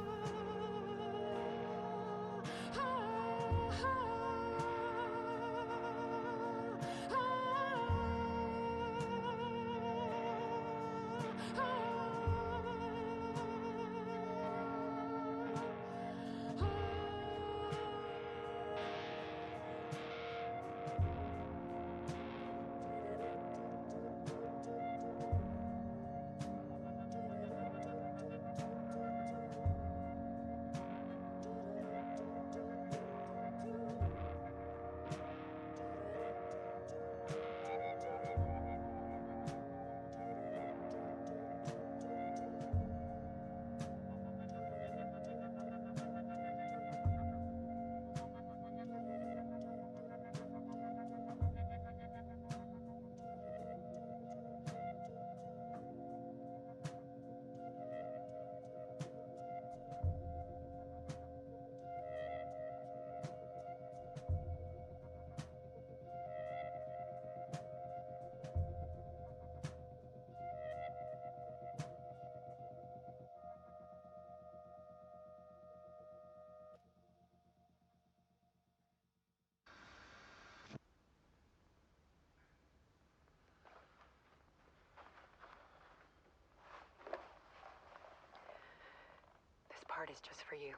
This part is just for you.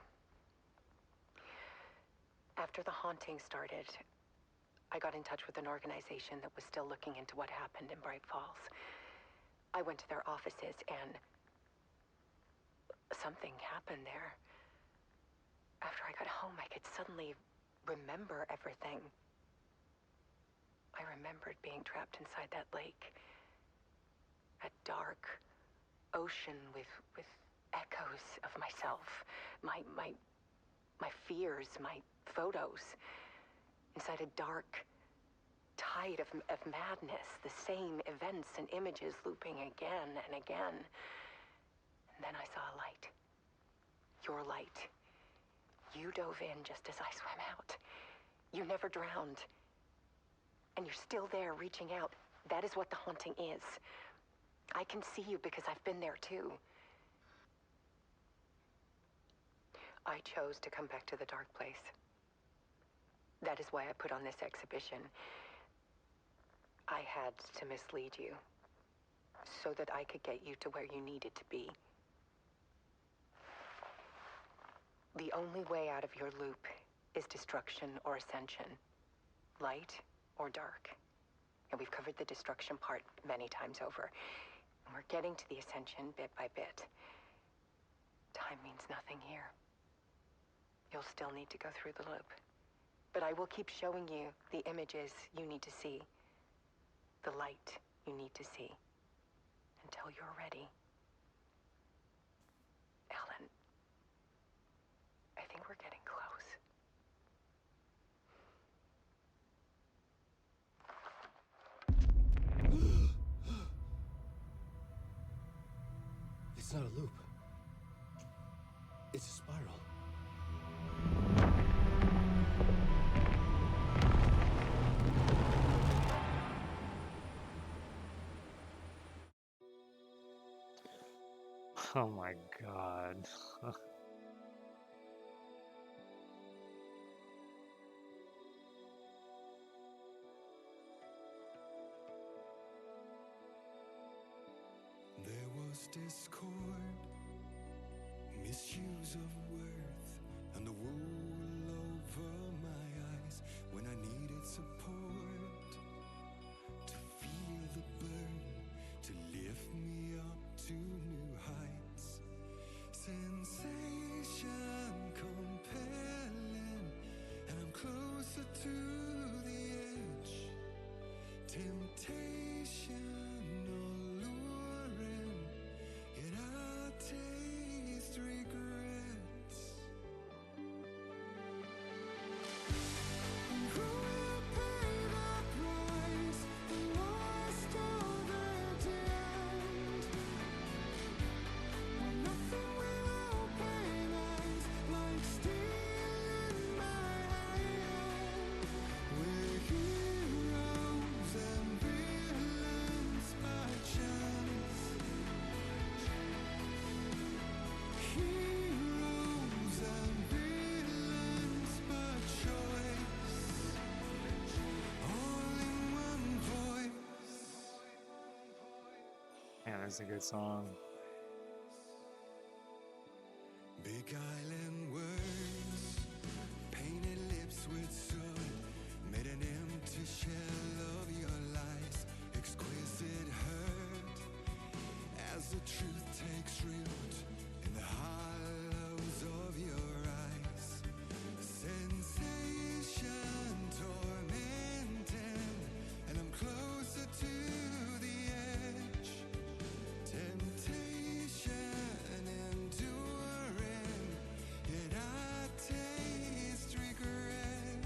After the haunting started, I got in touch with an organization that was still looking into what happened in Bright Falls. I went to their offices and something happened there. After I got home, I could suddenly remember everything. I remembered being trapped inside that lake. A dark ocean with echoes of myself. My fears, my photos. Inside a dark, height of madness, the same events and images looping again and again. And then I saw a light. Your light. You dove in just as I swam out. You never drowned. And you're still there reaching out. That is what the haunting is. I can see you because I've been there too. I chose to come back to the dark place. That is why I put on this exhibition. I had to mislead you, so that I could get you to where you needed to be. The only way out of your loop is destruction or ascension, light or dark. And we've covered the destruction part many times over. And we're getting to the ascension bit by bit. Time means nothing here. You'll still need to go through the loop. But I will keep showing you the images you need to see, the light you need to see, until you're ready. Alan, I think we're getting close. It's not a loop. It's a spiral. Oh my god. There was discord, misuse of worth, and the wool over my eyes when I needed support. To feel the burn, to lift me up to new heights. Sensation compelling, and I'm closer to the edge. Temptation alluring, yet I taste regrets. And who will pay the price, the lost or the damned? When nothing will open eyes like steel in my hand. We're heroes and villains by chance. Heroes and villains by choice. All in one voice. Man, that's a good song. Beguiling words, painted lips with soot, made an empty shell of your lies. Exquisite hurt, as the truth takes root in the hollows of your eyes. Sensation tormenting, and I'm closer to the edge. Temptation enduring, yet I taste regret.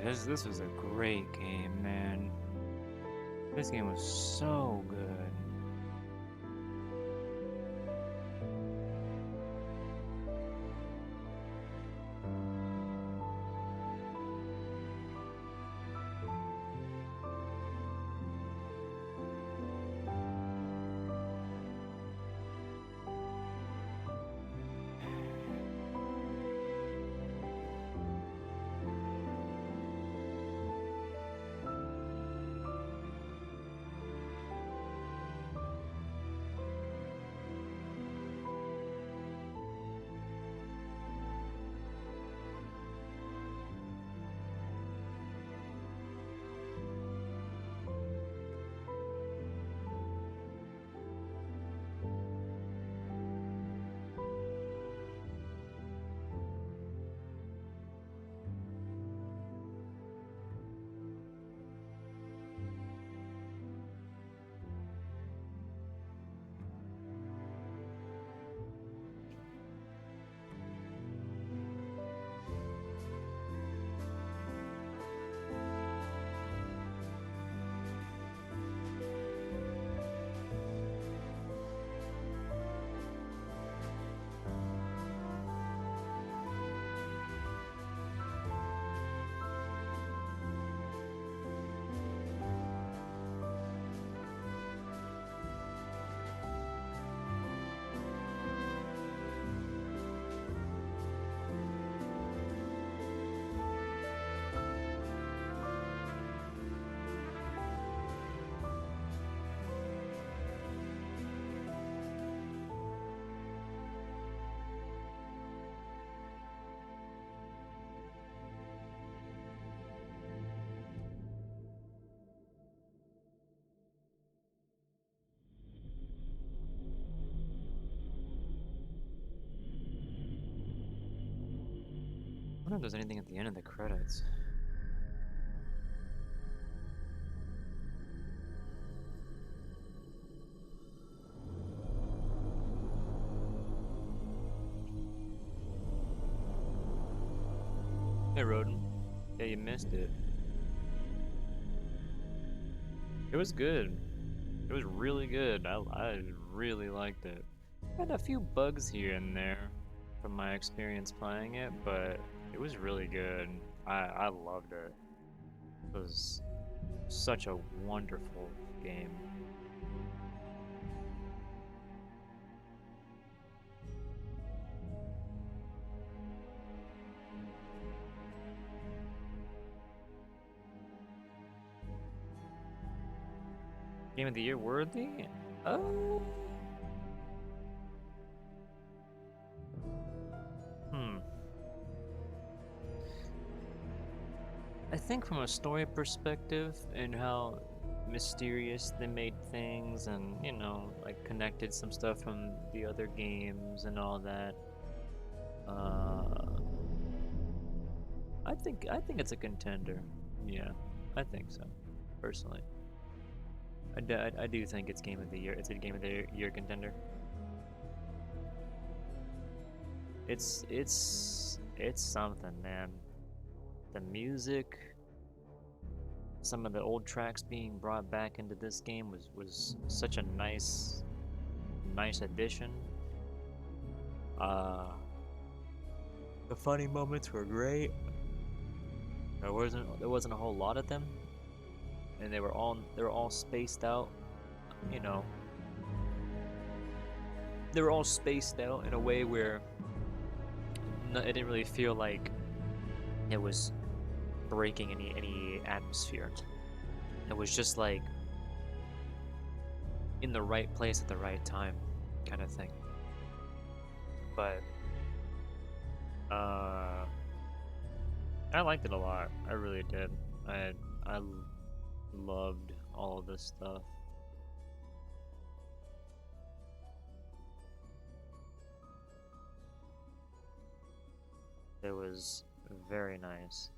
this was a great game, man. This game was so good. I wonder if there's anything at the end of the credits. Hey, Roden. Yeah, you missed it. It was good. It was really good. I really liked it. Had a few bugs here and there from my experience playing it, but it was really good. I loved it. It was such a wonderful game. Game of the Year worthy? Oh. I think from a story perspective and how mysterious they made things and, you know, like connected some stuff from the other games and all that. I think it's a contender. Yeah, I think so, personally. I do think it's Game of the Year. It's a Game of the Year contender. It's something, man. The music, some of the old tracks being brought back into this game was such a nice addition. The funny moments were great. There wasn't a whole lot of them, and they were all spaced out. You know, they were all spaced out in a way where it didn't really feel like it was breaking any atmosphere. It was just like in the right place at the right time kind of thing. But I liked it a lot. I really did. I loved all of this stuff. It was very nice.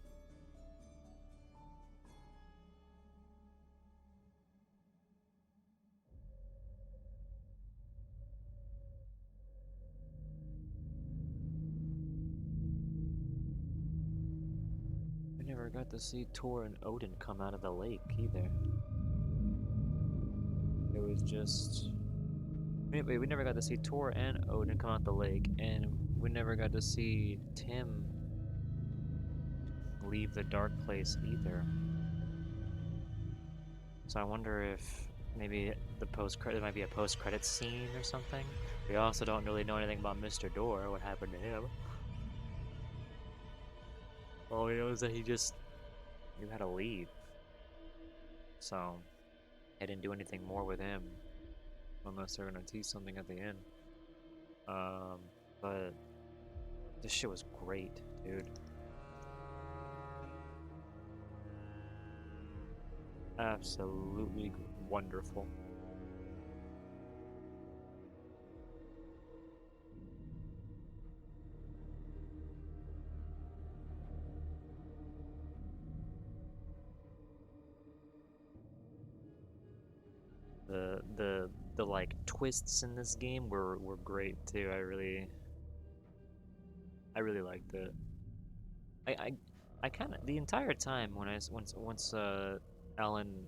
I never got to see Tor and Odin come out of the lake either. It was just... Anyway, we never got to see Tor and Odin come out the lake, and we never got to see Tim leave the dark place either. So I wonder if maybe there might be a post-credit scene or something. We also don't really know anything about Mr. Door, what happened to him. All we know is that he had to leave. So I didn't do anything more with him, unless they're gonna tease something at the end. But this shit was great, dude. Absolutely wonderful. The like twists in this game were great too. I really liked it. I kind of the entire time when once Alan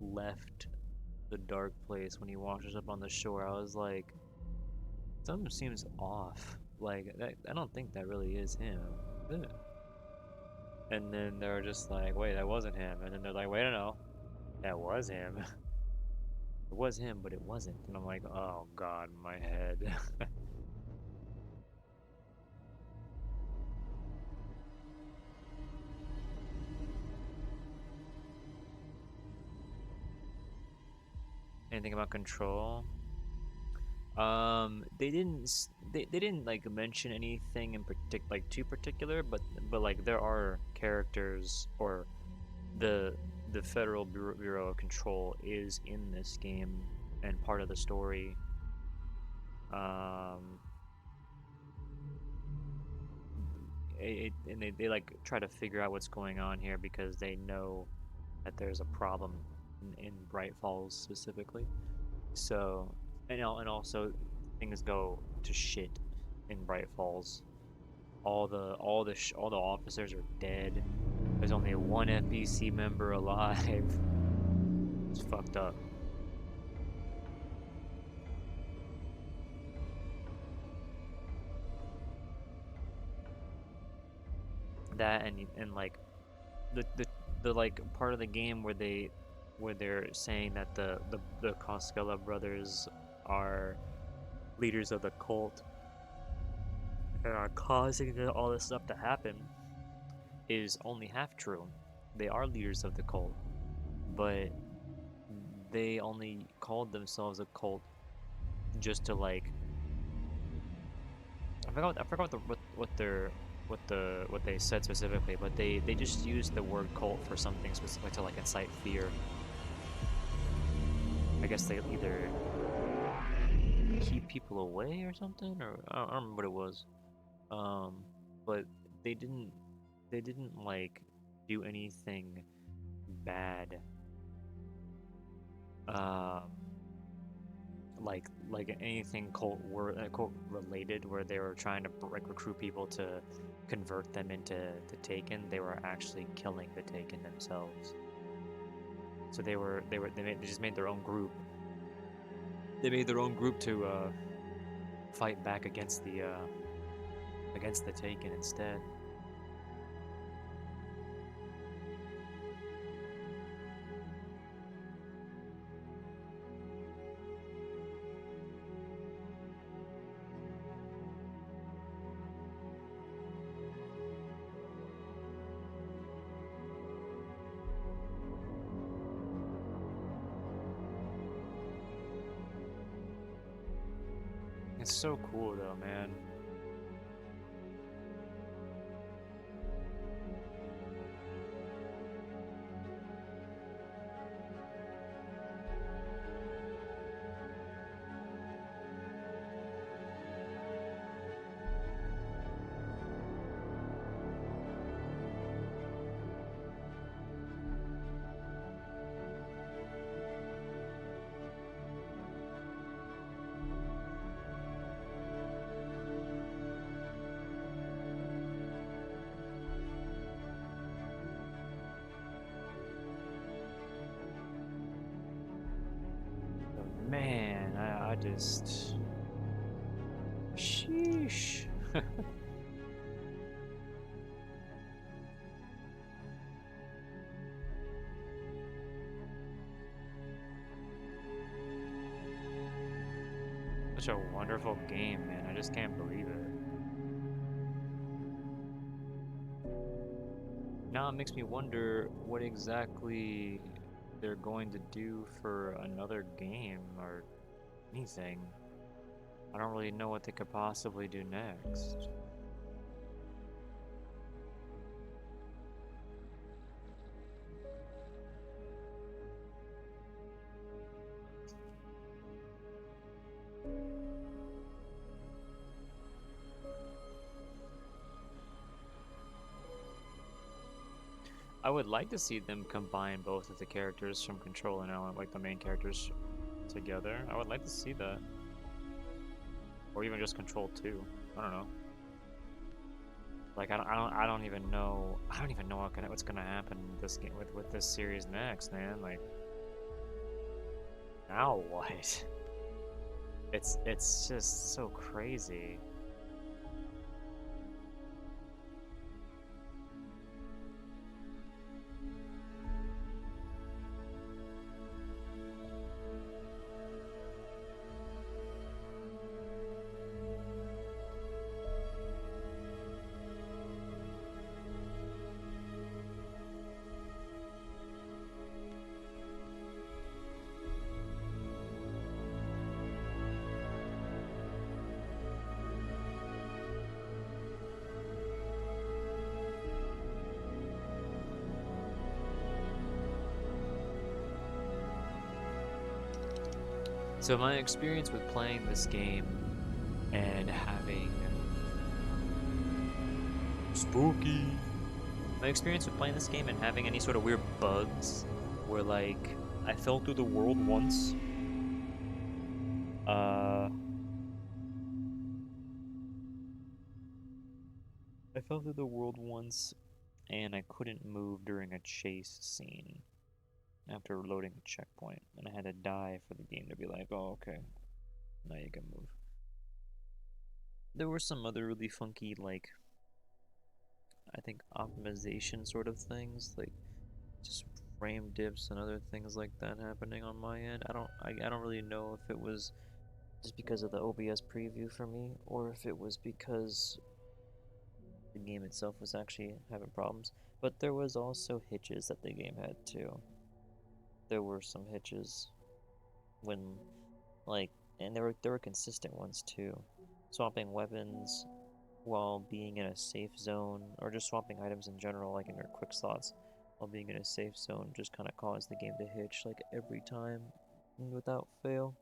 left the dark place, when he washes up on the shore, I was like, something seems off. Like I don't think that really is him. And then they're just like, wait, that wasn't him. And then they're like, wait, no, that was him. It was him, but it wasn't. And I'm like, oh god, my head. Anything about Control? They didn't like mention anything in too particular, but like there are characters, or the Federal Bureau of Control is in this game and part of the story. And they like try to figure out what's going on here because they know that there's a problem in Bright Falls specifically. So, and also things go to shit in Bright Falls. All the officers are dead. There's only one FBC member alive. It's fucked up. That and like the like part of the game where they're saying that the Koskela brothers are leaders of the cult and are causing all this stuff to happen is only half true. They are leaders of the cult, but they only called themselves a cult just to like I forgot what they said specifically, but they just used the word cult for something specific to like incite fear. I guess they either keep people away or something, or I don't remember what it was. But they didn't like do anything bad. Like anything cult related, where they were trying to like recruit people to convert them into the Taken. They were actually killing the Taken themselves. So they just made their own group. They made their own group to fight back against the Taken instead. It's so cool though, man. I just... Sheesh. Such a wonderful game, man. I just can't believe it. Now it makes me wonder what exactly they're going to do for another game or anything. I don't really know what they could possibly do next. I would like to see them combine both of the characters from Control and Alan, like the main characters together. I would like to see that. Or even just Control 2. I don't know. Like I don't even know what's gonna happen this game with this series next, man. Like now what? It's just so crazy. So my experience with playing this game and having spooky. My experience with playing this game and having any sort of weird bugs where like I fell through the world once. I fell through the world once and I couldn't move during a chase scene after loading a checkpoint, and I had to die for the game to be like, oh, okay, now you can move. There were some other really funky, like, I think optimization sort of things, like just frame dips and other things like that happening on my end. I don't really know if it was just because of the OBS preview for me, or if it was because the game itself was actually having problems. But there was also hitches that the game had too. There were some hitches when, like, and there were consistent ones too. Swapping weapons while being in a safe zone, or just swapping items in general, like in your quick slots, while being in a safe zone, just kind of caused the game to hitch like every time without fail.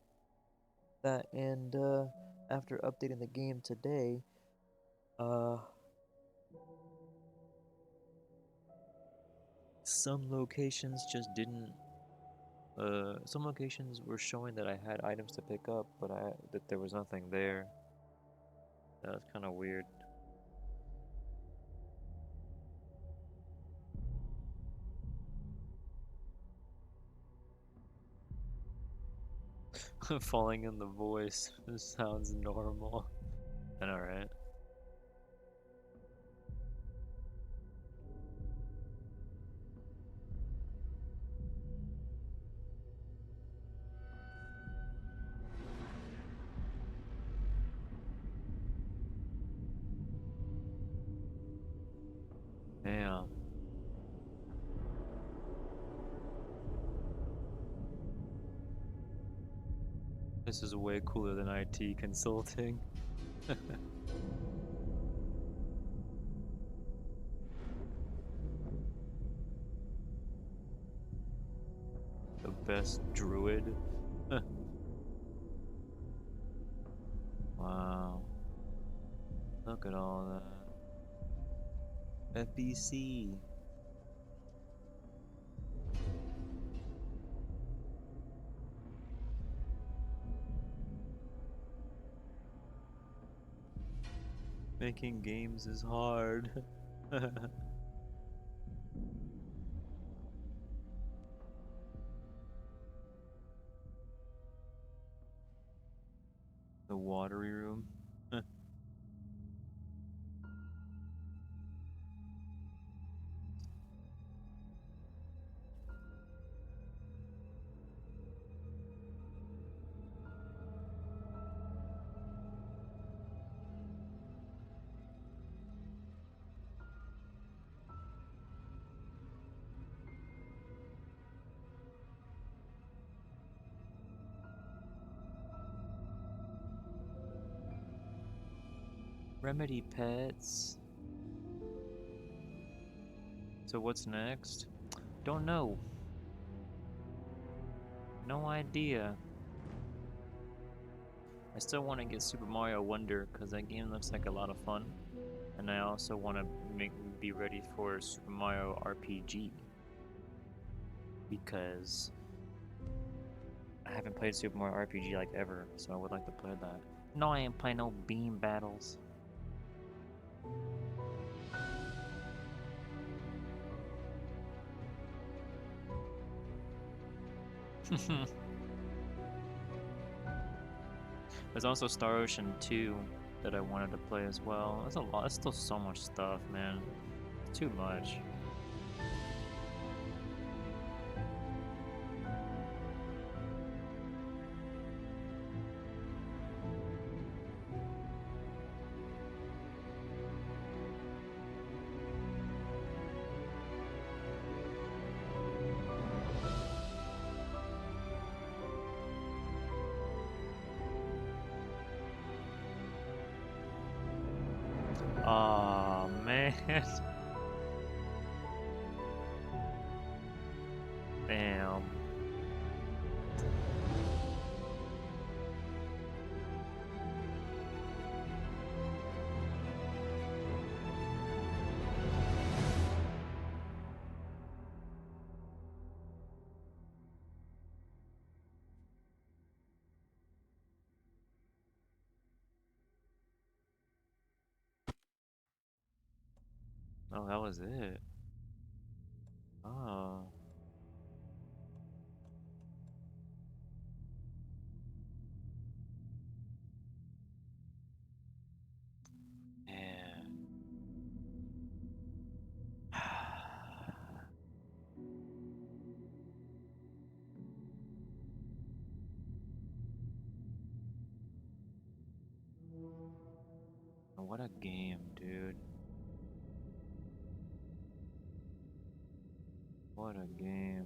That and after updating the game today, some locations just didn't. Some locations were showing that I had items to pick up, but that there was nothing there. That was kind of weird. Falling in the voice sounds normal. And alright. Damn. This is way cooler than IT consulting. The best druid. Wow. Look at all that. FBC. Making games is hard. watery room. Remedy pets. So what's next? Don't know. No idea. I still want to get Super Mario Wonder because that game looks like a lot of fun. And I also want to be ready for Super Mario RPG. Because I haven't played Super Mario RPG like ever, so I would like to play that. No, I ain't playing no beam battles. There's also Star Ocean 2 that I wanted to play as well. That's a lot. That's still so much stuff, man. It's too much. Aw, man. Damn. Oh, that was it. Oh. Man. What a game, dude. What a game.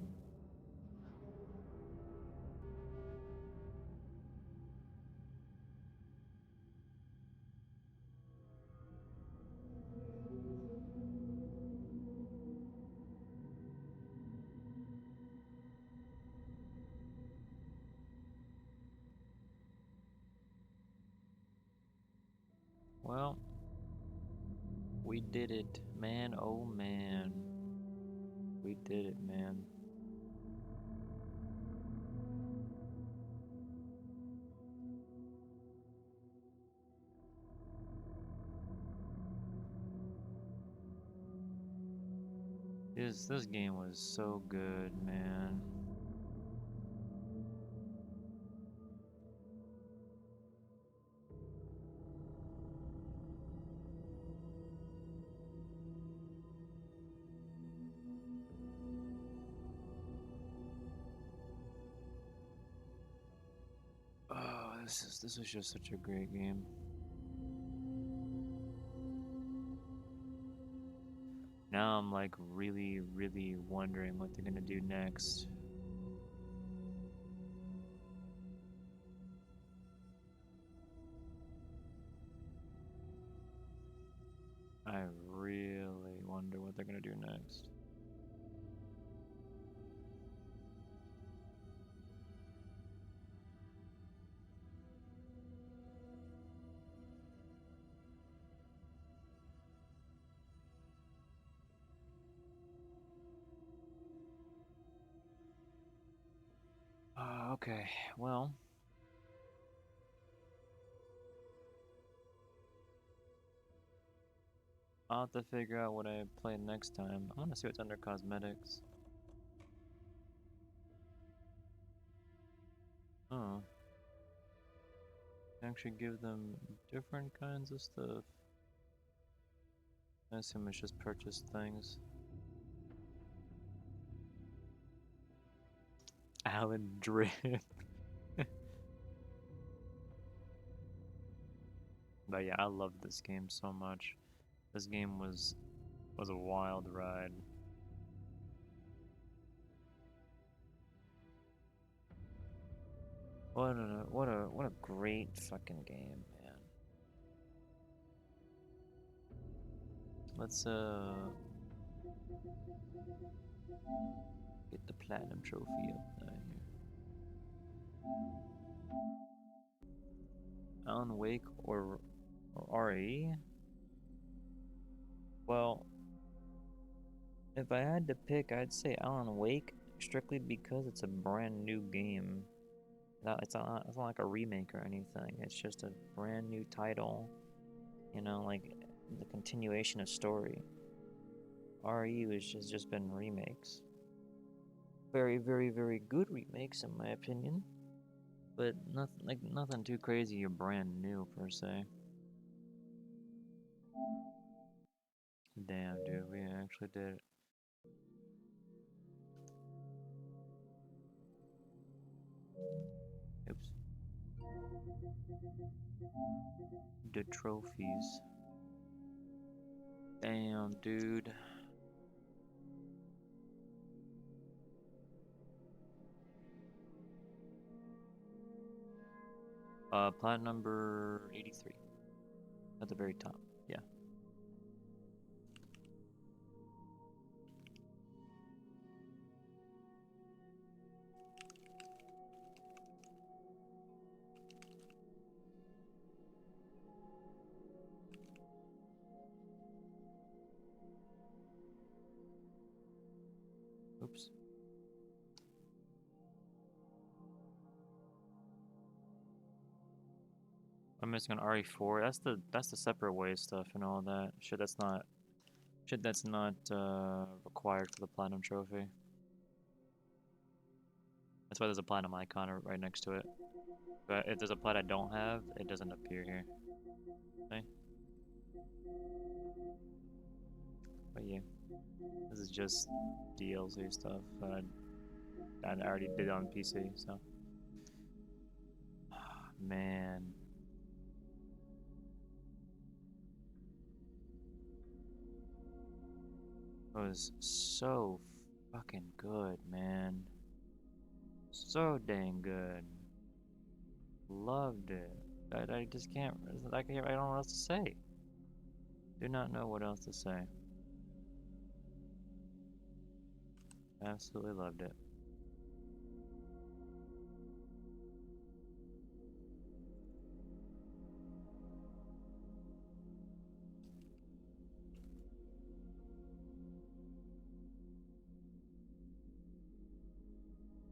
Well, we did it, man. Oh, man. We did it, man. This game was so good, man. Oh, this was just such a great game. Now I'm like really, really wondering what they're gonna do next. I really wonder what they're gonna do next. Okay, well. I'll have to figure out what I play next time. I want to see what's under cosmetics. Oh. actually give them different kinds of stuff. I assume it's just purchase things. Alan Drip. But yeah, I love this game so much. This game was a wild ride. What a great fucking game, man. Let's get the platinum trophy up here. Alan Wake or RE? Well, if I had to pick, I'd say Alan Wake, strictly because it's a brand new game. It's not like a remake or anything. It's just a brand new title. You know, like the continuation of story. RE has just been remakes. Very, very, very good remakes, in my opinion. But nothing too crazy or brand new per se. Damn, dude, we actually did it. Oops. The trophies. Damn, dude. Plat number 83. At the very top, yeah. Oops. I'm missing an RE4. That's the separate way stuff and all that. Shit that's not required for the platinum trophy. That's why there's a platinum icon right next to it. But if there's a plat I don't have, it doesn't appear here. See? But yeah, this is just DLC stuff that I already did on PC, so. Man. It was so fucking good, man. So dang good. Loved it. I just can't, I don't know what else to say. Do not know what else to say. Absolutely loved it.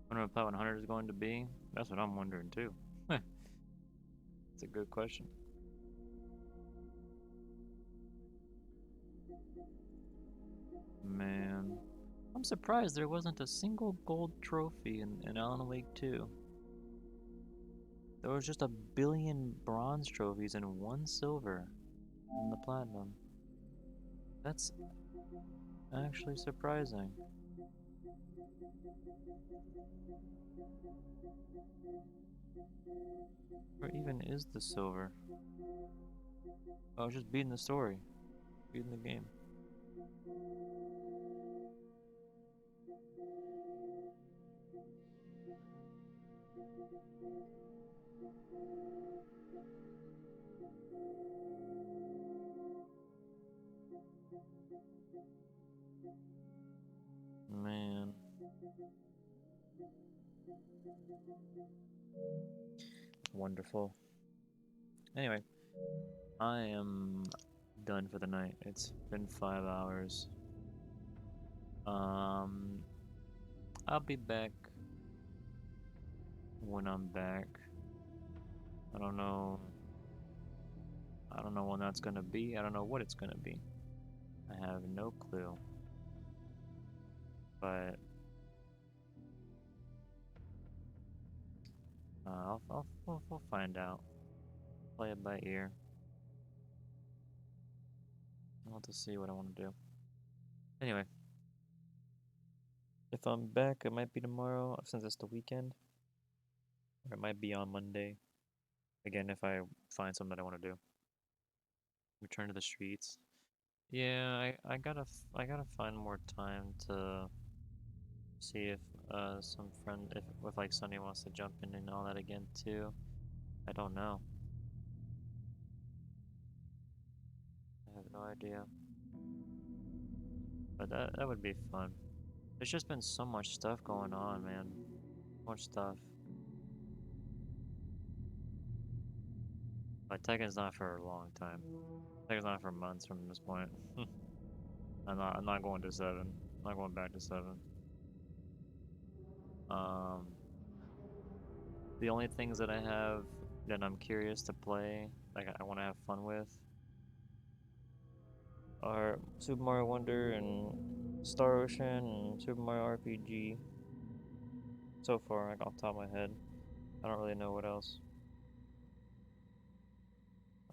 I wonder what Plat 100 is going to be. That's what I'm wondering too. It's a good question. Man, I'm surprised there wasn't a single gold trophy in Alan Wake 2. There was just 1 billion bronze trophies and 1 silver in the platinum. That's actually surprising. Where even is the silver? Oh, just beating the story. Beating the game. Man. Wonderful. Anyway, I am done for the night. It's been 5 hours. I'll be back when I'm back. I don't know when that's gonna be. I don't know what it's gonna be. I have no clue. But we'll find out. play it by ear. I'll have to see what I want to do. Anyway, if I'm back, it might be tomorrow since it's the weekend, or it might be on Monday. Again, if I find something that I want to do. Return to the streets. Yeah, I gotta find more time to see if some friend if like Sunny wants to jump in and all that again too. I don't know. I have no idea. But that would be fun. There's just been so much stuff going on, man. So much stuff. But Tekken's not for a long time. Tekken's not for months from this point. I'm not going to 7. I'm not going back to 7. The only things that I have that I'm curious to play, like I want to have fun with, are Super Mario Wonder and Star Ocean and Super Mario RPG. So far, like off the top of my head, I don't really know what else.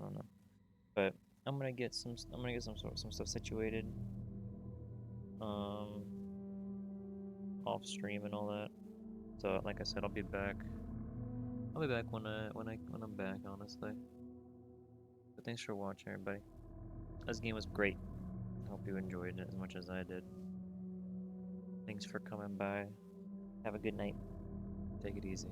I don't know, but I'm gonna get some stuff situated, off stream and all that. So like I said, I'll be back. I'll be back when I'm back, honestly. But thanks for watching, everybody. This game was great. I hope you enjoyed it as much as I did. Thanks for coming by. Have a good night. Take it easy.